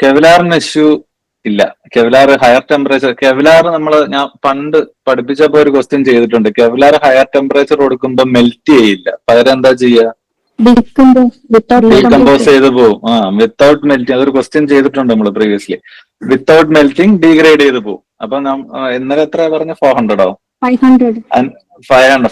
Speaker 1: കെവലാറിന് ഇഷ്യൂ ഇല്ല. കെവലാർ ഹയർ ടെമ്പറേച്ചർ, കെവലാർ ഞാൻ പണ്ട് പഠിപ്പിച്ചപ്പോ ഒരു ക്വസ്റ്റ്യൻ ചെയ്തിട്ടുണ്ട്. കെവലാർ ഹയർ ടെമ്പറേച്ചർ കൊടുക്കുമ്പോൾ മെൽറ്റ് ചെയ്യില്ല, പകരം എന്താ ചെയ്യുക? ഡീകമ്പോസ് ചെയ്ത് പോകും. വിത്തൗട്ട് മെൽറ്റിംഗ്, അതൊരു ക്വസ്റ്റ്യൻ ചെയ്തിട്ടുണ്ട് നമ്മൾ പ്രീവിയസ്ലി. വിത്തൗട്ട് മെൽറ്റിംഗ് ഡീഗ്രേഡ് ചെയ്ത് പോകും. അപ്പൊ ഇന്നലെ എത്ര പറഞ്ഞ 400
Speaker 4: 500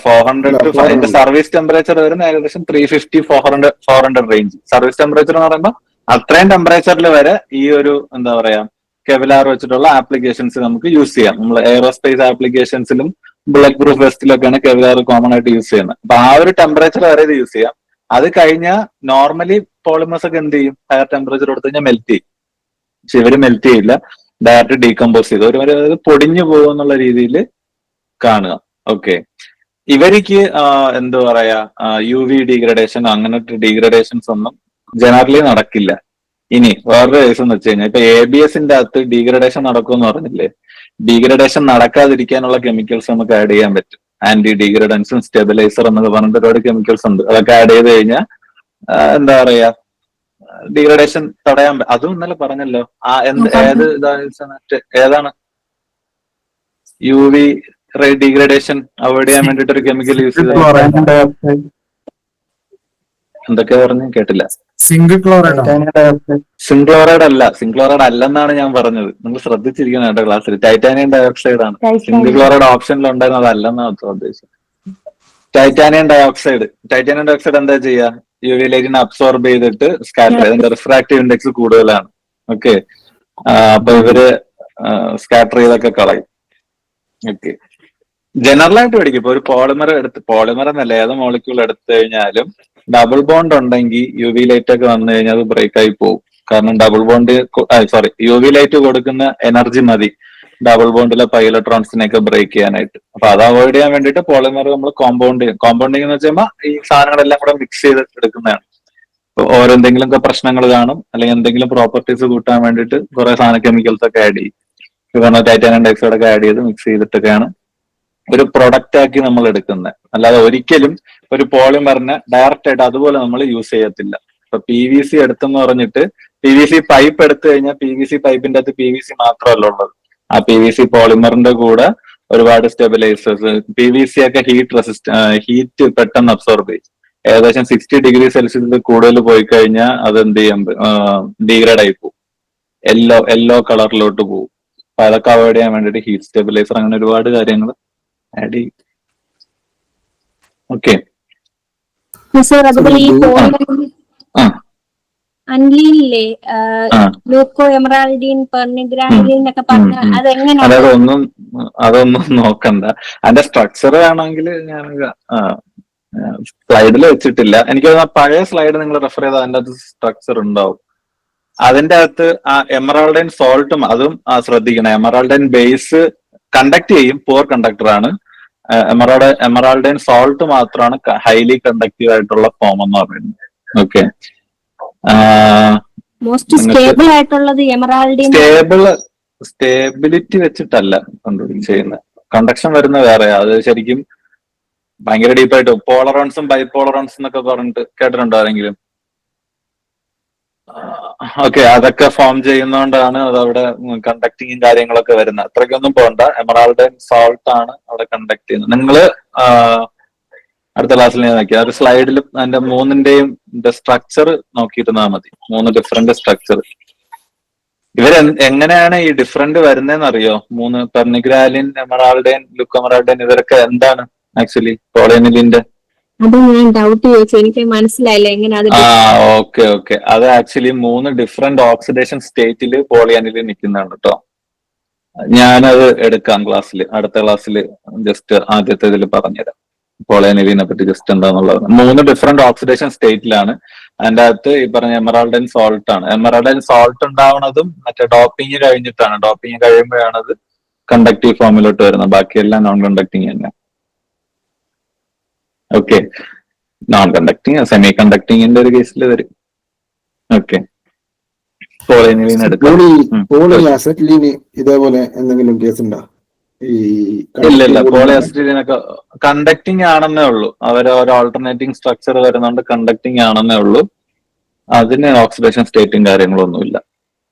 Speaker 1: 400 to അതിന്റെ സർവീസ് ടെമ്പറേച്ചർ വരുന്ന ഏകദേശം 350 400 റേഞ്ച്. സർവീസ് ടെമ്പറേച്ചർ എന്ന് പറയുമ്പോൾ അത്രയും ടെമ്പറേച്ചറിൽ വരെ ഈ ഒരു എന്താ പറയാ കെവലാർ വെച്ചിട്ടുള്ള ആപ്ലിക്കേഷൻസ് നമുക്ക് യൂസ് ചെയ്യാം. നമ്മൾ എയറോസ്പേസ് ആപ്ലിക്കേഷൻസിലും ബുള്ളറ്റ് പ്രൂഫ് വെസ്റ്റിലൊക്കെയാണ് കെവലാർ കോമൺ ആയിട്ട് യൂസ് ചെയ്യുന്നത്. അപ്പൊ ആ ഒരു ടെമ്പറേച്ചർ വരെ ഇത് യൂസ് ചെയ്യാം. അത് കഴിഞ്ഞാൽ നോർമലി പോളിമേഴ്സ് ഒക്കെ എന്ത് ചെയ്യും? ഹയർ ടെമ്പറേച്ചർ കൊടുത്തു കഴിഞ്ഞാൽ മെൽറ്റ് ചെയ്യും. പക്ഷെ ഇവര് മെൽറ്റ് ചെയ്യില്ല, ഡയറക്റ്റ് ഡീകമ്പോസ് ചെയ്ത് ഒരു പൊടിഞ്ഞു പോകുന്നുള്ള രീതിയിൽ കാണുക. ഓക്കെ, ഇവർക്ക് എന്താ പറയാ UV ഡീഗ്രഡേഷൻ അങ്ങനത്തെ ഡീഗ്രഡേഷൻസ് ഒന്നും ജനറലി നടക്കില്ല. ഇനി വേറൊരു കേസ് എന്ന് വെച്ച് കഴിഞ്ഞാൽ ഇപ്പൊ ABSന്റെ അകത്ത് ഡീഗ്രഡേഷൻ നടക്കുമെന്ന് പറഞ്ഞില്ലേ, ഡീഗ്രഡേഷൻ നടക്കാതിരിക്കാനുള്ള കെമിക്കൽസ് നമുക്ക് ആഡ് ചെയ്യാൻ പറ്റും. ആന്റി ഡീഗ്രഡൻസും സ്റ്റെബിലൈസർ എന്നൊക്കെ പറഞ്ഞിട്ട് ഒരുപാട് കെമിക്കൽസ് ഉണ്ട്. അതൊക്കെ ആഡ് ചെയ്ത് കഴിഞ്ഞാൽ എന്താ പറയാ ഡീഗ്രഡേഷൻ തടയാൻ അതും ഇന്നലെ പറഞ്ഞല്ലോ. ഏതാണ് UV ഡീഗ്രഡേഷൻ അവോയ്ഡ് ചെയ്യാൻ വേണ്ടിട്ട് ഒരു കെമിക്കൽ യൂസ് ചെയ്ത എന്തൊക്കെയാ പറഞ്ഞു കേട്ടില്ല.
Speaker 7: സിംഗിൾ ക്ലോറൈഡ്
Speaker 1: സിംഗ്ലോറൈഡ് അല്ല, സിംഗ്ലോറൈഡ് അല്ലെന്നാണ് ഞാൻ പറഞ്ഞത്. നിങ്ങൾ ശ്രദ്ധിച്ചിരിക്കണം കേട്ടോ ക്ലാസ്സിൽ. ടൈറ്റാനിയം ഡയോക്സൈഡ് ആണ്. സിംഗിൾ ക്ലോറൈഡ് ഓപ്ഷനിൽ ഉണ്ടായിരുന്നത് അതല്ലെന്നാണ് ഉദ്ദേശിച്ചത്. ടൈറ്റാനിയം ഡയോക്സൈഡ് എന്താ ചെയ്യുക? UV ലൈറ്റിനെ അബ്സോർബ് ചെയ്തിട്ട് സ്കാറ്റർ ചെയ്ത് റിഫ്രാക്റ്റീവ് ഇൻഡെക്സ് കൂടുതലാണ്. ഓക്കെ, അപ്പൊ ഇവര് സ്കാറ്റർ ചെയ്തൊക്കെ കളയും. ഓക്കെ, ജനറൽ ആയിട്ട് പഠിക്കും. ഇപ്പൊ ഒരു പോളിമർ എന്നല്ല ഏത് മോളിക്യൂൾ എടുത്തു കഴിഞ്ഞാലും ഡബിൾ ബോണ്ട് ഉണ്ടെങ്കിൽ UV ലൈറ്റ് ഒക്കെ വന്നു കഴിഞ്ഞാൽ അത് ബ്രേക്ക് ആയി പോകും. കാരണം UV ലൈറ്റ് കൊടുക്കുന്ന എനർജി മതി ഡബിൾ ബോണ്ടിലെ പൈലട്രോൺസിനെയൊക്കെ ബ്രേക്ക് ചെയ്യാനായിട്ട്. അപ്പൊ അത് അവോയ്ഡ് ചെയ്യാൻ വേണ്ടിയിട്ട് പോളിമർ നമ്മൾ കോമ്പൗണ്ടിങ് എന്ന് വെച്ചാൽ ഈ സാധനങ്ങളെല്ലാം കൂടെ മിക്സ് ചെയ്ത് എടുക്കുന്നതാണ്. ഓരോ എന്തെങ്കിലുമൊക്കെ പ്രശ്നങ്ങൾ കാണും, അല്ലെങ്കിൽ എന്തെങ്കിലും പ്രോപ്പർട്ടീസ് കൂട്ടാൻ വേണ്ടിയിട്ട് കുറെ സാധന കെമിക്കൽസ് ഒക്കെ ആഡ് ചെയ്യും. പറഞ്ഞ ടൈറ്റാനിയം ഡയോക്സൈഡ് ഒക്കെ ആഡ് ചെയ്ത് മിക്സ് ചെയ്തിട്ടൊക്കെയാണ് ഒരു പ്രൊഡക്റ്റ് ആക്കി നമ്മൾ എടുക്കുന്നത്. അല്ലാതെ ഒരിക്കലും ഒരു പോളിമറിനെ ഡയറക്റ്റ് ആയിട്ട് അതുപോലെ നമ്മൾ യൂസ് ചെയ്യത്തില്ല. ഇപ്പൊ PVC എടുത്തെന്ന് പറഞ്ഞിട്ട് PVC പൈപ്പ് എടുത്തു കഴിഞ്ഞാൽ PVC പൈപ്പിന്റെ അകത്ത് PVC മാത്രമല്ല ഉള്ളത്. ആ PVC പോളിമറിന്റെ കൂടെ ഒരുപാട് സ്റ്റെബിലൈസേഴ്സ്, PVC ഒക്കെ ഹീറ്റ് പെട്ടെന്ന് അബ്സോർബ് ചെയ്യും. ഏകദേശം 60 ഡിഗ്രി സെൽഷ്യസിൽ കൂടുതൽ പോയി കഴിഞ്ഞാൽ അത് എന്ത് ചെയ്യാൻ ഡീഗ്രേഡ് ആയി പോകും, യെല്ലോ കളറിലോട്ട് പോകും. അപ്പൊ അതൊക്കെ അവോയ്ഡ് ചെയ്യാൻ വേണ്ടിയിട്ട് ഹീറ്റ് സ്റ്റെബിലൈസർ അങ്ങനെ ഒരുപാട് കാര്യങ്ങൾ ആഡ് ചെയ്യും. ഓക്കെ,
Speaker 4: അതുപോലെ ഈ അൻലിയിലെ ലൂക്കോ എമറാൾഡിൻ പെർണിഗ്രാനിൻ എന്നൊക്കെ പറഞ്ഞ അതെങ്ങനെയാണ്?
Speaker 1: അതൊന്നും നോക്കണ്ട. അതിന്റെ സ്ട്രക്ചർ ആണെങ്കിൽ ഞാൻ സ്ലൈഡിൽ വെച്ചിട്ടില്ല. എനിക്ക് പഴയ സ്ലൈഡ് നിങ്ങൾ റെഫർ ചെയ്താൽ അതിന്റെ അകത്ത് സ്ട്രക്ചർ ഉണ്ടാവും. അതിന്റെ അകത്ത് എമറാൾഡൈൻ സോൾട്ടും അതും ശ്രദ്ധിക്കണം. എമറാൾഡൈൻ ബേസ് കണ്ടക്ട് ചെയ്യും, പോർ കണ്ടക്ടർ ആണ്. എമറാൾഡൈൻ സോൾട്ട് മാത്രമാണ് ഹൈലി കണ്ടക്റ്റീവ് ആയിട്ടുള്ള ഫോം എന്ന് പറയുന്നത്. ഓക്കെ,
Speaker 4: മോസ്റ്റ് സ്റ്റേബിൾ ആയിട്ടുള്ളത് എമറാൾഡിൻ.
Speaker 1: സ്റ്റേബിലിറ്റി വെച്ചിട്ടല്ല ചെയ്യുന്നത്, കണ്ടക്ഷൻ വരുന്ന വേറെ. അത് ശരിക്കും ഭയങ്കര ഡീപ്പായിട്ട് പോളറോൺസും ബൈപോളറോൺസും എന്നൊക്കെ പറഞ്ഞിട്ട് കേട്ടിട്ടുണ്ടോ ആരെങ്കിലും? ഓക്കെ, അതൊക്കെ ഫോം ചെയ്യുന്നതുകൊണ്ടാണ് അതവിടെ കണ്ടക്ടിങ്ങും കാര്യങ്ങളൊക്കെ വരുന്നത്. അത്രയ്ക്കൊന്നും പോകണ്ട. എമറാൾഡൈൻ സോൾട്ട് ആണ് അവിടെ കണ്ടക്ട് ചെയ്യുന്നത്. നിങ്ങള് അടുത്ത ക്ലാസ്സിൽ ഞാൻ നോക്കിയ ഒരു സ്ലൈഡിൽ അതിന്റെ മൂന്നിന്റെയും സ്ട്രക്ചർ നോക്കിയിരുന്നാൽ മതി. 3 ഡിഫറെന്റ് സ്ട്രക്ചർ. എങ്ങനെയാണ് ഈ ഡിഫറെന്റ് വരുന്നതെന്ന് അറിയോ? 3 പെർണിഗ്രാലിൻ, എമറാൾഡൈൻ, ലുക്കോമെറാൾഡൈൻ, ഇവരൊക്കെ എന്താണ് ആക്ച്വലി പോളിയനിലിന്റെ?
Speaker 4: അത് ഞാൻ ഡൗട്ട് ചോദിച്ചു, എനിക്ക് മനസ്സിലായില്ല എങ്ങനെ.
Speaker 1: ഓക്കെ, അത് ആക്ച്വലി 3 ഡിഫറെന്റ് ഓക്സിഡേഷൻ സ്റ്റേറ്റിൽ പോളിയനിലിൻ നിൽക്കുന്നതാണ് കേട്ടോ. ഞാനത് എടുക്കാം ക്ലാസ്സിൽ, അടുത്ത ക്ലാസ്സിൽ ജസ്റ്റ് ആദ്യത്തെ ഇതിൽ പറഞ്ഞുതരാം പോളിയനിലിനെ പറ്റി ജസ്റ്റ് എന്താന്നുള്ളത്. 3 ഡിഫറെന്റ് ഓക്സിഡേഷൻ സ്റ്റേറ്റിലാണ്. അതിന്റെ അകത്ത് ഈ പറഞ്ഞ എമറാൾഡൈൻ സോൾട്ട് ആണ്. എമറാൾഡൈൻ സോൾട്ട് ഉണ്ടാവുന്നതും മറ്റേ ഡോപ്പിംഗ് കഴിഞ്ഞിട്ടാണ്. ഡോപ്പിംഗ് കഴിയുമ്പോഴാണ് അത് കണ്ടക്റ്റീവ് ഫോമിലോട്ട് വരുന്നത്. ബാക്കിയെല്ലാം നോൺ കണ്ടക്ടിങ് തന്നെ. ഓക്കെ, നോൺ കണ്ടക്ടിങ് സെമി കണ്ടക്ടിങ്ങിന്റെ ഒരു കേസിൽ വരും. ഓക്കെ, പോളിയനിലിൻ എടുക്കാം.
Speaker 3: ഇതേപോലെ എന്തെങ്കിലും കേസ് ഉണ്ടോ?
Speaker 1: ഇല്ല, പോളിഅസിറ്റിലിനൊക്കെ കണ്ടക്ടിങ് ആണെന്നേ ഉള്ളൂ. അവർ ഒരു ഓൾട്ടർനേറ്റിംഗ് സ്ട്രക്ചർ വരുന്നോണ്ട് കണ്ടക്ടിങ് ആണെന്നേ ഉള്ളൂ. അതിന് ഓക്സിഡേഷൻ സ്റ്റേറ്റും കാര്യങ്ങളൊന്നുമില്ല.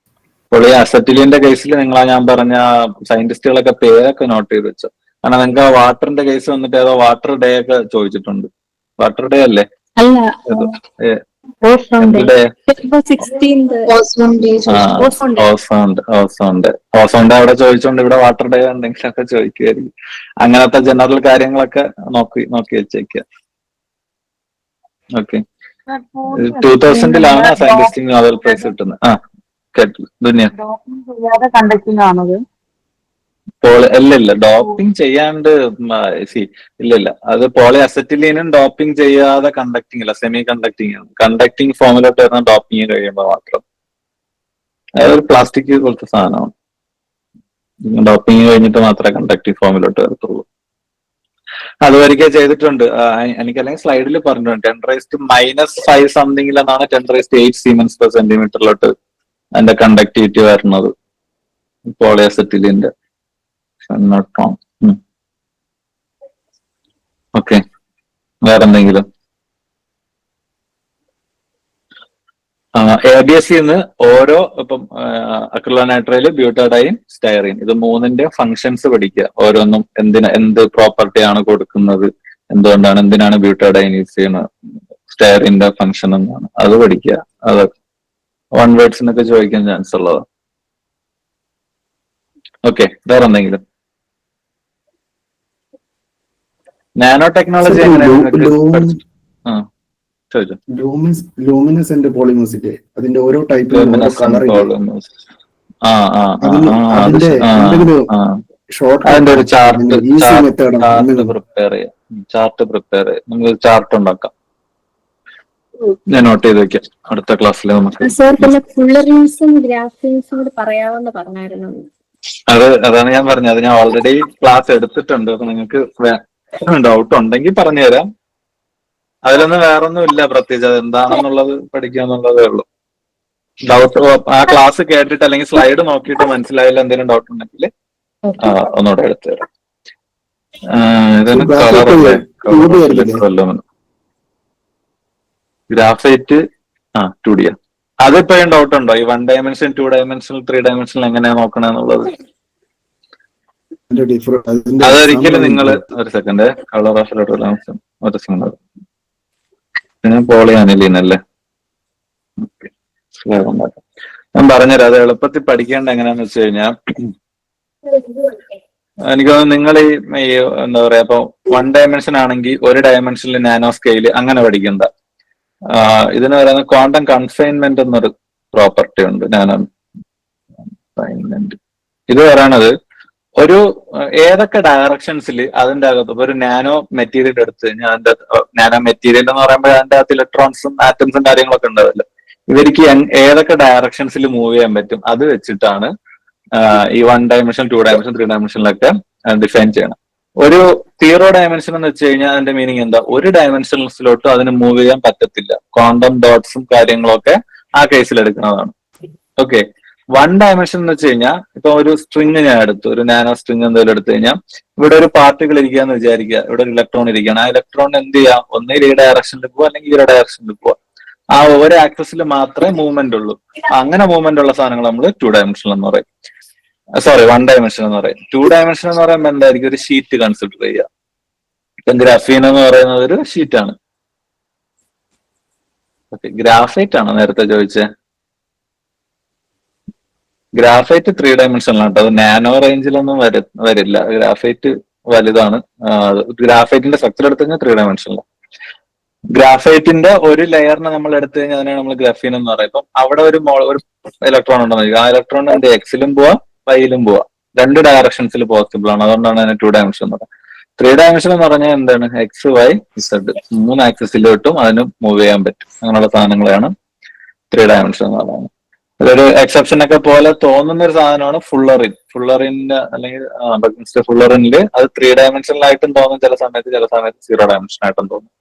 Speaker 1: അപ്പോൾ ഈ അസറ്റിലിന്റെ കേസിൽ നിങ്ങൾ ഞാൻ പറഞ്ഞ സയന്റിസ്റ്റുകളൊക്കെ പേരൊക്കെ നോട്ട് ചെയ്ത് വെച്ചു. കാരണം നിങ്ങൾക്ക് ആ വാട്ടറിന്റെ കേസ് വന്നിട്ട് ഏതോ വാട്ടർ ഡേ ഒക്കെ ചോദിച്ചിട്ടുണ്ട്. വാട്ടർ ഡേ അല്ലേ?
Speaker 4: അല്ല, എന്ത് ഡേ? 16th
Speaker 1: ഓസോൺ ഡേ അവിടെ ചോദിച്ചോണ്ട് ഇവിടെ വാട്ടർ ഡേ എന്തെങ്കിലുമൊക്കെ ചോദിക്കുമായിരിക്കും. അങ്ങനത്തെ ജനറൽ കാര്യങ്ങളൊക്കെ നോക്കി വെച്ചേക്കുക. ഓക്കെ. 2000-ലാണ് സയന്റിസ്റ്റിന് നോബൽ പ്രൈസ് കിട്ടുന്നത്. ദുനിയ
Speaker 8: കണ്ടക്ടിങ് ആണത്.
Speaker 1: ഇല്ല ഡോപ്പിംഗ് ചെയ്യാണ്ട് ഇല്ല അത് പോളി അസറ്റിലീനും ഡോപ്പിംഗ് ചെയ്യാതെ കണ്ടക്ടിങ് ഇല്ല, സെമി കണ്ടക്ടിങ് ആണ്. കണ്ടക്ടിങ് ഫോമിലോട്ട് വരുന്ന ഡോപ്പിംഗ് കഴിയുമ്പോൾ മാത്രം. അതൊരു പ്ലാസ്റ്റിക് പോലത്തെ സാധനമാണ്. ഡോപ്പിംഗ് കഴിഞ്ഞിട്ട് മാത്രമേ കണ്ടക്ടിങ് ഫോമിലോട്ട് വരത്തുള്ളൂ. അതുവരെയൊക്കെ ചെയ്തിട്ടുണ്ട്. എനിക്കല്ലെങ്കിൽ സ്ലൈഡിൽ പറഞ്ഞിട്ടുണ്ട് 10⁻⁻5 സംതിങ്ങിലെന്നാണ് 10⁸ സീമെൻസ് പെർ സെന്റിമീറ്ററിലോട്ട് അതിന്റെ കണ്ടക്ടിവിറ്റി വരുന്നത് പോളിയസെറ്റിലിന്റെ. ഓക്കെ, വേറെന്തെങ്കിലും? ABS-ന്ന് ഓരോ ഇപ്പം അക്രിലോനൈട്രൈൽ, ബ്യൂട്ടാഡൈൻ, സ്റ്റൈറീൻ, ഇത് മൂന്നിന്റെ ഫങ്ഷൻസ് പഠിക്കുക. ഓരോന്നും എന്ത് പ്രോപ്പർട്ടിയാണ് കൊടുക്കുന്നത്, എന്തിനാണ് ബ്യൂട്ടാഡൈൻ യൂസ് ചെയ്യുന്നത്, സ്റ്റൈറിന്റെ ഫങ്ഷൻ എന്നാണ്, അത് പഠിക്കുക. അത് 1 വേർഡ്സിനൊക്കെ ചോദിക്കാൻ ചാൻസ് ഉള്ളതാണ്. ഓക്കെ, വേറെ എന്തെങ്കിലും? നാനോ ടെക്നോളജി
Speaker 3: ലൂമിനസ് ആൻഡ് പോളിമോസിറ്റി, അതിന്റെ ഓരോ ടൈപ്പ്
Speaker 1: അതിന്റെ ഒരു ചാർട്ട് പ്രിപ്പയർ ചെയ്യാം. നമുക്ക് ചാർട്ട് ഉണ്ടാക്കാം. ഞാൻ നോട്ട് ചെയ്ത് വെക്കാം. അടുത്ത ക്ലാസ്സിൽ നമുക്ക് അതാണ് ഞാൻ പറഞ്ഞത്. അത് ഞാൻ ഓൾറെഡി ക്ലാസ് എടുത്തിട്ടുണ്ട്. അപ്പൊ നിങ്ങൾക്ക് ഡൗട്ട് ഉണ്ടെങ്കിൽ പറഞ്ഞുതരാം. അതിലൊന്നും വേറൊന്നും ഇല്ല പ്രത്യേകിച്ച്. അത് എന്താണെന്നുള്ളത് പഠിക്കാന്നുള്ളതേ ഉള്ളൂ. ഡൗട്ട് ആ ക്ലാസ് കേട്ടിട്ട് അല്ലെങ്കിൽ സ്ലൈഡ് നോക്കിയിട്ട് മനസ്സിലായില്ല എന്തെങ്കിലും ഡൗട്ട് ഉണ്ടെങ്കിൽ ഒന്നുകൂടെ എടുത്തു തരാം. ഇതാണ് ഗ്രാഫൈറ്റ് 2D. അതിപ്പോഴും ഡൗട്ട് ഉണ്ടോ? ഈ 1 ഡയമെൻഷൻ, 2 ഡയമെൻഷണൽ, 3 ഡയമെൻഷണൽ എങ്ങനെയാ നോക്കണെന്നുള്ളത്? അതൊരിക്കലും നിങ്ങൾ ഒരു സെക്കൻഡ് കളർ ഓഫ് ഒരു സെക്കൻഡ്. പിന്നെ പോളിയാനിലീൻ അല്ലേ? ഞാൻ പറഞ്ഞുതരാം. അത് എളുപ്പത്തിൽ പഠിക്കേണ്ട എങ്ങനെയാന്ന് വെച്ച് കഴിഞ്ഞാൽ, എനിക്ക് തോന്നുന്നു നിങ്ങൾ ഈ എന്താ പറയാ, ഇപ്പൊ 1 ഡയമെൻഷൻ ആണെങ്കിൽ 1 ഡയമെൻഷനിൽ നാനോ സ്കെയില് അങ്ങനെ പഠിക്കണ്ട. ഇതിന് പറയുന്ന ക്വാണ്ടം കൺഫൈൻമെന്റ് എന്നൊരു പ്രോപ്പർട്ടി ഉണ്ട്. നാനോ കൺഫൈൻമെന്റ് ഇത് പറയണത് ഒരു ഏതൊക്കെ ഡയറക്ഷൻസിൽ അതിന്റെ അകത്ത് ഒരു നാനോ മെറ്റീരിയൽ എടുത്ത് കഴിഞ്ഞാൽ അതിന്റെ നാനോ മെറ്റീരിയൽ എന്ന് പറയുമ്പോൾ അതിന്റെ അകത്ത് ഇലക്ട്രോൺസും ആറ്റംസും കാര്യങ്ങളൊക്കെ ഉണ്ടാവില്ല. ഇവർക്ക് ഏതൊക്കെ ഡയറക്ഷൻസിൽ മൂവ് ചെയ്യാൻ പറ്റും അത് വെച്ചിട്ടാണ് ഈ 1 ഡയമെൻഷൻ, 2 ഡയമെൻഷൻ, 3 ഡയമെൻഷനിലൊക്കെ ഡിഫൈൻ ചെയ്യണം. ഒരു 0 ഡയമെൻഷൻ എന്ന് വെച്ച് കഴിഞ്ഞാൽ അതിന്റെ മീനിങ് എന്താ? 1 ഡയമെൻഷൻസിലോട്ട് അതിന് മൂവ് ചെയ്യാൻ പറ്റത്തില്ല. ക്വാണ്ടം ഡോട്ട്സും കാര്യങ്ങളൊക്കെ ആ കേസിൽ എടുക്കുന്നതാണ്. ഓക്കെ. 1 ഡയമെൻഷൻ എന്ന് വെച്ച് കഴിഞ്ഞാൽ ഇപ്പൊ ഒരു സ്ട്രിങ് ഞാൻ എടുത്തു, ഒരു നാനോ സ്ട്രിങ് എന്തെങ്കിലും എടുത്തു കഴിഞ്ഞാൽ ഇവിടെ ഒരു പാർട്ടിക്കിൾ ഇരിക്കുകയെന്ന് വിചാരിക്കുക. ഇവിടെ ഒരു ഇലക്ട്രോൺ ഇരിക്കുകയാണ്. ആ ഇലക്ട്രോൺ എന്ത് ചെയ്യാം? ഒന്നേ ഈ ഡയറക്ഷനിൽ പോവാ, അല്ലെങ്കിൽ ഈ ഡയറക്ഷനിൽ പോവാ. ആ ഒരു ആക്സസിൽ മാത്രമേ മൂവ്മെന്റ് ഉള്ളൂ. അങ്ങനെ മൂവ്മെന്റ് ഉള്ള സാധനങ്ങൾ നമ്മൾ 2 ഡയമെൻഷൻ എന്ന് പറയും. 1 ഡയമെൻഷൻ എന്ന് പറയും. 2 ഡയമെൻഷൻ എന്ന് പറയുമ്പോൾ എന്തായിരിക്കും? ഒരു ഷീറ്റ് കൺസിഡർ ചെയ്യുക. ഇപ്പം ഗ്രാഫീൻ എന്ന് പറയുന്നത് ഒരു ഷീറ്റാണ്. ഓക്കെ, ഗ്രാഫൈറ്റ് ആണോ നേരത്തെ ചോദിച്ചേ? ഗ്രാഫൈറ്റ് 3 ഡയമെൻഷനിലാണ്. അത് നാനോ റേഞ്ചിലൊന്നും വരില്ല. ഗ്രാഫൈറ്റ് വലുതാണ്. ഗ്രാഫൈറ്റിന്റെ സ്ട്രക്ചർ എടുത്തു കഴിഞ്ഞാൽ 3 ഡയമെൻഷനിലാണ്. ഗ്രാഫൈറ്റിന്റെ ഒരു ലെയറിനെ നമ്മൾ എടുത്തു കഴിഞ്ഞാൽ അതിനാണ് നമ്മൾ ഗ്രഫീൻ എന്ന് പറയുന്നത്. ഇപ്പം അവിടെ ഒരു ഇലക്ട്രോൺ ഉണ്ടെന്ന്. ആ ഇലക്ട്രോൺ എന്ത് എക്സിലും പോവാ, വൈയിലും പോവാ. 2 ഡയറക്ഷൻസിൽ പോസിബിൾ ആണ്. അതുകൊണ്ടാണ് അതിന് 2 ഡയമെൻഷൻ എന്ന് പറയുന്നത്. 3 ഡയമെൻഷൻ എന്ന് പറഞ്ഞാൽ എന്താണ്? എക്സ്, വൈ, ഇസഡ് 3 ആക്സിസിലോട്ടും അതിന് മൂവ് ചെയ്യാൻ പറ്റും. അങ്ങനെയുള്ള സാധനങ്ങളെയാണ് 3 ഡയമെൻഷൻ എന്ന് പറയുന്നത്. അതൊരു എക്സെപ്ഷൻ ഒക്കെ പോലെ തോന്നുന്ന ഒരു സാധനമാണ് ഫുള്ളറിന്റെ അല്ലെങ്കിൽ ഫുള്ളറിനില് അത് 3 ഡയമെൻഷനിലായിട്ടും തോന്നും ചില സമയത്ത് 0 ഡയമെൻഷനായിട്ടും തോന്നും.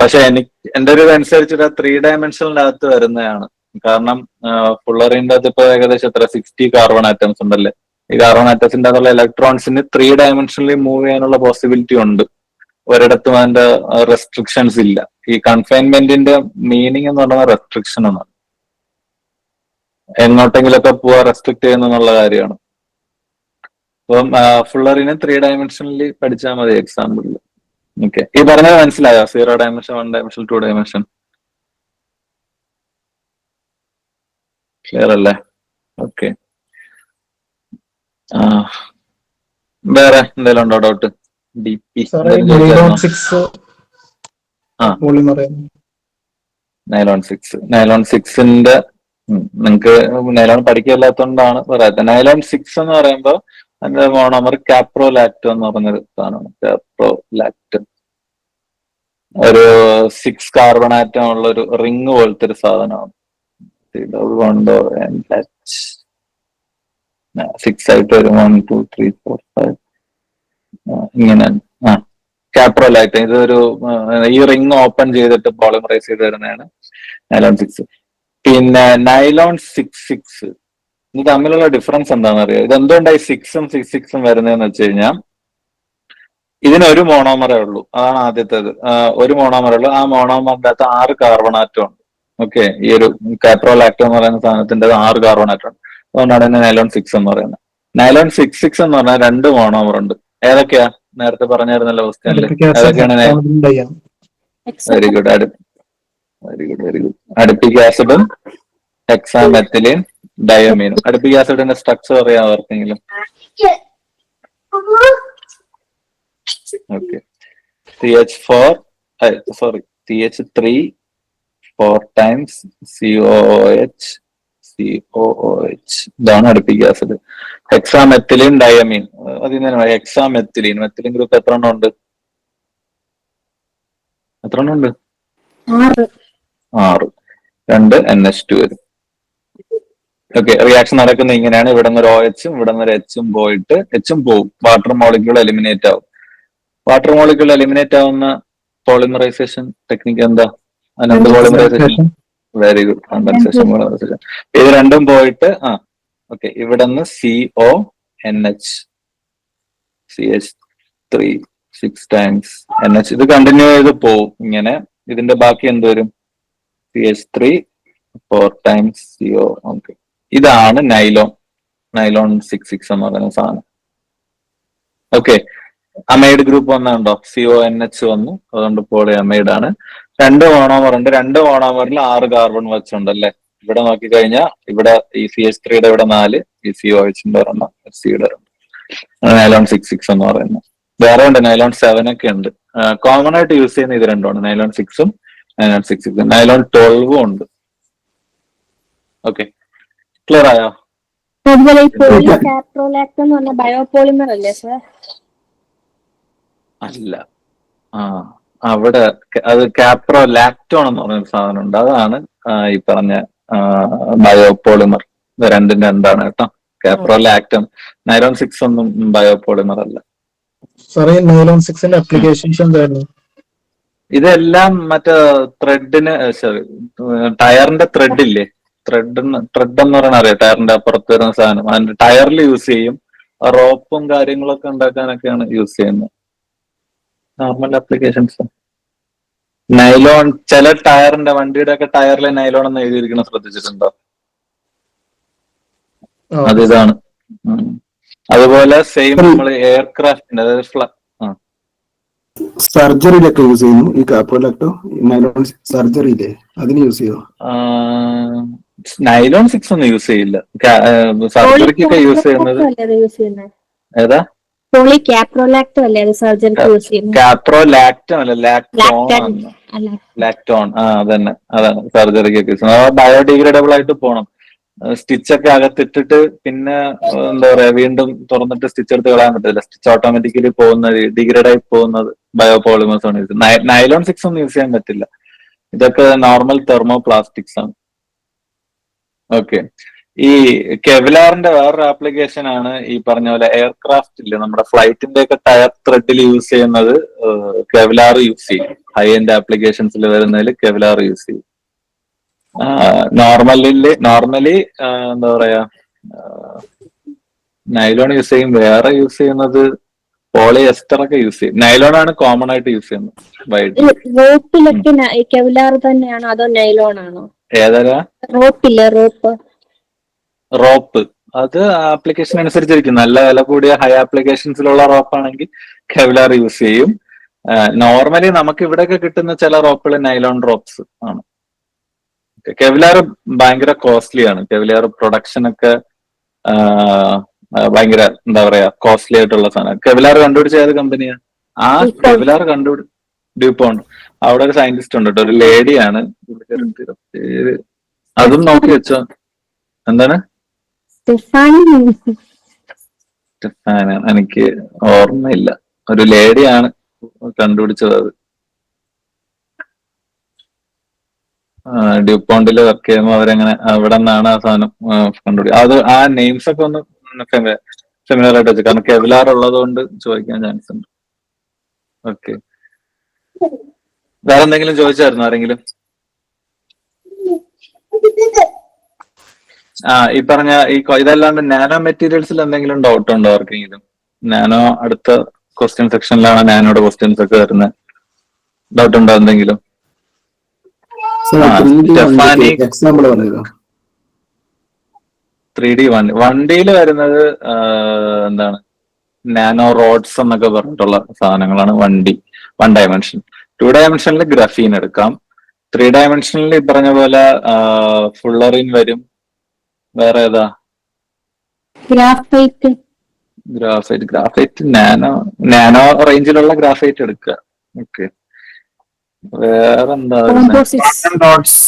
Speaker 1: പക്ഷെ എന്റെ ഒരു അനുസരിച്ചിട്ട് 3 ഡയമെൻഷനിനകത്ത് വരുന്നതാണ്. കാരണം ഫുള്ളറിന്റെ അകത്ത് ഇപ്പൊ ഏകദേശം 60 കാർബൺ ആറ്റംസ് ഉണ്ടല്ലേ. ഈ കാർബൺ ആറ്റംസിന്റെ അകത്തുള്ള ഇലക്ട്രോൺസിന് 3 ഡയമെൻഷനിൽ മൂവ് ചെയ്യാനുള്ള പോസിബിലിറ്റി ഉണ്ട്. ഒരിടത്തും അതിന്റെ റെസ്ട്രിക്ഷൻസ് ഇല്ല. ഈ കൺഫൈൻമെന്റിന്റെ മീനിങ് എന്ന് പറയുന്നത് റെസ്ട്രിക്ഷൻ എന്നാണ്. എങ്ങോട്ടെങ്കിലൊക്കെ പോവാ റെസ്ട്രിക്ട് ചെയ്യുന്നുള്ള കാര്യമാണ്. അപ്പം ഫുള്ളറിനെ 3 ഡയമെൻഷനിൽ പഠിച്ചാൽ മതി എക്സാമ്പിളിൽ. ഓക്കെ, ഈ പറഞ്ഞത് മനസ്സിലായോ? 0 ഡയമെൻഷൻ, 1 ഡയമെൻഷൻ, 2 ഡയമെൻഷൻ ക്ലിയർ അല്ലേ? ഓക്കെ, വേറെ എന്തെങ്കിലും ഉണ്ടോ ഡൗട്ട്? ഡി പി നൈലോൺ 6ന്റെ നിങ്ങക്ക് നൈലോൺ പഠിക്കില്ലാത്തതുകൊണ്ടാണ് പറയാത്തത്. നൈലോൺ 6 എന്ന് പറയുമ്പോൾ അതിന്റെ മോണോമർ കാപ്രോലാക്ട് എന്ന് പറഞ്ഞൊരു സാധനമാണ്. കാപ്രോലാക്ട് ഒരു 6 കാർബൺ ആറ്റം ഉള്ള ഒരു റിങ് പോലത്തെ ഒരു സാധനമാണ്. 6 ആയിട്ട് ഒരു 1 2 3 4 5 ഇങ്ങനെ. കാപ്രോലാക്ട് ഇതൊരു ഈ റിങ് ഓപ്പൺ ചെയ്തിട്ട് പോളിമറൈസ് ചെയ്ത് വരുന്നതാണ് നൈലോൺ 6. പിന്നെ നൈലോൺ 6 ഇത് തമ്മിലുള്ള ഡിഫറൻസ് എന്താണെന്ന് അറിയാം. ഇത് എന്തുകൊണ്ടായി 6ഉം 6ഉം വരുന്നതെന്ന് വെച്ച് കഴിഞ്ഞാൽ ഇതിനൊരു മോണോമറേ ഉള്ളൂ. അതാണ് ആദ്യത്തേത്. ഒരു മോണോമറേ ഉള്ളൂ. ആ മോണോമറിന്റെ അകത്ത് 6 കാർബൺ ആറ്റം ഉണ്ട്. ഓക്കെ, ഈ ഒരു കാപ്രോലാക്ടം എന്ന് പറയുന്ന സാധനത്തിന്റെ 6 കാർബൺ ആറ്റം ഉണ്ട്. അതുകൊണ്ടാണ് ഇതിന് നൈലോൺ 6 എന്ന് പറയുന്നത്. നൈലോൺ 6 എന്ന് പറഞ്ഞാൽ 2 മോണോമർ ഉണ്ട്. ഏതൊക്കെയാ? നേരത്തെ പറഞ്ഞായിരുന്നല്ലോ ക്വസ്റ്റ്യനിൽ. ഏതൊക്കെയാണ്? Very good, very good. Adipic ആസിഡും ഹെക്സാമെത്തിലിൻ ഡയമീനും. അഡിപ്പിക് ആസിഡിന്റെ സ്ട്രക്ചർ അറിയാം ആർക്കെങ്കിലും? Okay, CH3 4 times COOH. ഇതാണ് അഡിപ്പിക് ആസിഡ്. Hexamethylene diamine. അതിന് ഹെക്സാമെത്തിലിൻ ഗ്രൂപ്പ് എത്ര എണ്ണം ഉണ്ട്? 6. 2 NH2 വരും. ഓക്കെ, റിയാക്ഷൻ നടക്കുന്നത് ഇങ്ങനെയാണ്. ഇവിടെ നിന്ന് ഒരു OH ഇവിടെ നിന്ന് ഒരു H പോയിട്ട് H പോവും. വാട്ടർ മോളിക്യൂൾ എലിമിനേറ്റ് ആവും. വാട്ടർ മോളിക്യൂൾ എലിമിനേറ്റ് ആവുന്ന പോളിമറൈസേഷൻ ടെക്നിക്ക് എന്താ? അതിനെന്ത് polymerisation? Very good, condensation polymerisation. ഇത് രണ്ടും പോയിട്ട് ഓക്കെ, ഇവിടെ നിന്ന് CONH CH3 6 times NH. ഇത് കണ്ടിന്യൂ ചെയ്ത് പോവും ഇങ്ങനെ. ഇതിന്റെ ബാക്കി എന്ത് വരും? CH3 4 times CO. ഓക്കെ, ഇതാണ് നൈലോൺ 6 എന്ന് പറയുന്ന സാധനം. ഓക്കെ, അമൈഡ് ഗ്രൂപ്പ് വന്നുണ്ടോ? CONH വന്നു, അതുകൊണ്ട് പോളി അമൈഡ് ആണ്. 2 മോണോമർ ഉണ്ട്. 2 മോണോമറിൽ 6 കാർബൺ വെച്ചുണ്ടല്ലേ. ഇവിടെ നോക്കിക്കഴിഞ്ഞാൽ ഇവിടെ ഈ CH3യുടെ ഇവിടെ 4, ഈ COHന്റെ ഒരെണ്ണം, HCയുടെ നൈലോൺ 6 എന്ന് പറയുന്നത്. വേറെ ഉണ്ട്, നൈലോൺ 7 ഒക്കെ ഉണ്ട്. കോമൺ ആയിട്ട് യൂസ് ചെയ്യുന്ന ഇത് രണ്ടുമാണ്, നൈലോൺ 6ഉം നൈലോൺ 6. നൈലോൺ 12ഉം ഉണ്ട്. ഓക്കെ, ക്ലിയർ ആയോ?
Speaker 4: അതുപോലെ ഈ പോളികാപ്രോലാക്ട് എന്ന് പറഞ്ഞ ബയോപോളിമർ അല്ലേ സർ?
Speaker 1: അല്ല, അവിടെ അത് കാപ്രോലാക്ടോൺ എന്ന് പറഞ്ഞൊരു സാധനം ഉണ്ട്. അതാണ് ഈ പറഞ്ഞ ബയോപോളിമർ. ഇത് രണ്ടിന്റെ എന്താണ് കേട്ടോ? കാപ്രോലാക്ടം. നൈലോൺ 6 ഒന്നും ബയോപോളിമർ അല്ല.
Speaker 9: നൈലോൺ 6ന്റെ അപ്ലിക്കേഷൻസ് എന്തായിരുന്നു?
Speaker 1: ഇതെല്ലാം മറ്റേ ത്രെഡിന്, ടയറിന്റെ ത്രെഡ് ഇല്ലേ? ത്രെഡ് എന്ന് പറയാൻ അറിയാം, ടയറിന്റെ അപ്പുറത്ത് വരുന്ന സാധനം. അതിന്റെ ടയറിൽ യൂസ് ചെയ്യും. റോപ്പും കാര്യങ്ങളൊക്കെ ഉണ്ടാക്കാനൊക്കെയാണ് യൂസ് ചെയ്യുന്നത്. Normal applications. നൈലോൺ ചില ടയറിന്റെ, വണ്ടിയുടെ ഒക്കെ ടയറിലെ നൈലോൺ എന്ന് എഴുതിയിരിക്കണം, ശ്രദ്ധിച്ചിട്ടുണ്ടോ? അതിതാണ്. അതുപോലെ സെയിം നമ്മൾ എയർക്രാഫ്റ്റിന്റെ, അതായത്
Speaker 3: സർജറിയിലൊക്കെ യൂസ് ചെയ്യുന്നു ഈ കാപ്രോലാക്ടോ. നൈലോൺ സർജറിയിലെ അതിന് യൂസ് ചെയ്യോ?
Speaker 1: നൈലോൺ 6 ഒന്നും യൂസ് ചെയ്യില്ല. സർജറിക്കൊക്കെ യൂസ് ചെയ്യുന്നത് ഏതാ?
Speaker 4: പോളികാപ്രോലാക്ടം അല്ലേ അത് സർജറിക്ക് യൂസ് ചെയ്യുന്നത്?
Speaker 1: കാപ്രോലാക്ടം അല്ല, ലാക്ടോൺ. അതന്നെ, അതാണ് സർജറിക്കൊക്കെ യൂസ് ചെയ്യുന്നത്. ബയോഡിഗ്രേഡബിൾ ആയിട്ട് പോകണം. സ്റ്റിച്ചൊക്കെ അകത്തിട്ടിട്ട് പിന്നെ എന്താ പറയാ, വീണ്ടും തുറന്നിട്ട് സ്റ്റിച്ച് എടുത്ത് കളയാൻ പറ്റില്ല. സ്റ്റിച്ച് ഓട്ടോമാറ്റിക്കലി പോകുന്നത്, ഡിഗ്രേഡ് ആയി പോകുന്നത് ബയോപോളിമേഴ്സ് ആണ് യൂസ്. നൈലോൺ 6 ഒന്നും യൂസ് ചെയ്യാൻ പറ്റില്ല. ഇതൊക്കെ നോർമൽ തെർമോ പ്ലാസ്റ്റിക്സ് ആണ്. ഓക്കെ, ഈ കെവ്ലാറിന്റെ വേറൊരു ആപ്ലിക്കേഷൻ ആണ് ഈ പറഞ്ഞ പോലെ എയർക്രാഫ്റ്റില് നമ്മുടെ ഫ്ലൈറ്റിന്റെ ഒക്കെ ടയർ ത്രെഡിൽ യൂസ് ചെയ്യുന്നത്. കെവ്ലാർ യൂസ് ചെയ്യും. ഹൈ എൻഡ് ആപ്ലിക്കേഷൻസിൽ വരുന്നതിൽ കെവ്ലാർ യൂസ് ചെയ്യും. നോർമലി എന്താ പറയാ, നൈലോൺ യൂസ് ചെയ്യും. വേറെ യൂസ് ചെയ്യുന്നത് പോളിയെസ്റ്റർ ഒക്കെ യൂസ് ചെയ്യും. നൈലോൺ ആണ് കോമൺ ആയിട്ട് യൂസ് ചെയ്യുന്നത്.
Speaker 4: റോപ്പിലൊക്കെ കെവ്ലാർ തന്നെയാണോ അതോ നൈലോൺ ആണോ?
Speaker 1: ഏതാ?
Speaker 4: റോപ്പില്ലേ, റോപ്പ്
Speaker 1: റോപ്പ് അത് ആപ്ലിക്കേഷൻ അനുസരിച്ചിരിക്കും. നല്ല വില കൂടിയ ഹൈ ആപ്ലിക്കേഷൻസിലുള്ള റോപ്പ് ആണെങ്കിൽ കെവ്ലാർ യൂസ് ചെയ്യും. നോർമലി നമുക്ക് ഇവിടെയൊക്കെ കിട്ടുന്ന ചില റോപ്പുകൾ നൈലോൺ റോപ്സ് ആണ്. കെവ്ലാർ ഭയങ്കര കോസ്റ്റ്ലി ആണ്. കെവ്ലാർ പ്രൊഡക്ഷൻ ഒക്കെ ഭയങ്കര എന്താ പറയാ കോസ്റ്റ്ലി ആയിട്ടുള്ള സാധനം. കെവ്ലാർ കണ്ടുപിടിച്ച ഏത് കമ്പനിയാ? ആ കെവ്ലാർ ഡ്യൂപോണ്ട്. അവിടെ ഒരു സയന്റിസ്റ്റ് ഉണ്ട് കേട്ടോ, ഒരു ലേഡിയാണ്. അതും നോക്കി വെച്ചോ. എന്താണ് എനിക്ക് ഓർമ്മയില്ല. ഒരു ലേഡിയാണ് കണ്ടുപിടിച്ചത്. അത് ഡ്യൂപോണ്ടിൽ വർക്ക് ചെയ്യുമ്പോൾ അവരെങ്ങനെ അവിടെ നിന്നാണ് ആ സാധനം കണ്ടുപിടിച്ചത്. അത് ആ നെയിംസ് ഒക്കെ ഒന്ന് ഫെമിലർ ആയിട്ട് വെച്ചു, കാരണം കെവ്ലാർ ഉള്ളത് കൊണ്ട് ചോദിക്കാൻ ചാൻസ് ഉണ്ട്. ഓക്കെ, വേറെ എന്തെങ്കിലും ചോദിച്ചായിരുന്നോ ആരെങ്കിലും? ഈ പറഞ്ഞ ഇതല്ലാണ്ട് നാനോ മെറ്റീരിയൽസിൽ എന്തെങ്കിലും ഡൗട്ട് ഉണ്ടോ ആർക്കെങ്കിലും? നാനോ അടുത്ത ക്വസ്റ്റ്യൻ സെക്ഷനിലാണ് നാനോയുടെ ക്വസ്റ്റ്യൻസ് ഒക്കെ വരുന്നത്. ഡൗട്ട് ഉണ്ടോ എന്തെങ്കിലും?
Speaker 3: എക്സാമ്പിൾ പറയുക.
Speaker 1: 3D 1D വരുന്നത് എന്താണ്, നാനോ റോഡ്സ് എന്നൊക്കെ പറഞ്ഞിട്ടുള്ള സാധനങ്ങളാണ് 1 ഡയമെൻഷൻ. 2 ഡയമെൻഷനിൽ ഗ്രഫീൻ എടുക്കാം. 3 ഡയമെൻഷനിൽ ഈ പറഞ്ഞ പോലെ ഫുള്ളറിൻ വരും. വേറെ ഏതാ? ഗ്രാഫൈറ്റ് നാനോ റേഞ്ചിലുള്ള ഗ്രാഫൈറ്റ് എടുക്കുക. ഓക്കെ, വേറെന്താ?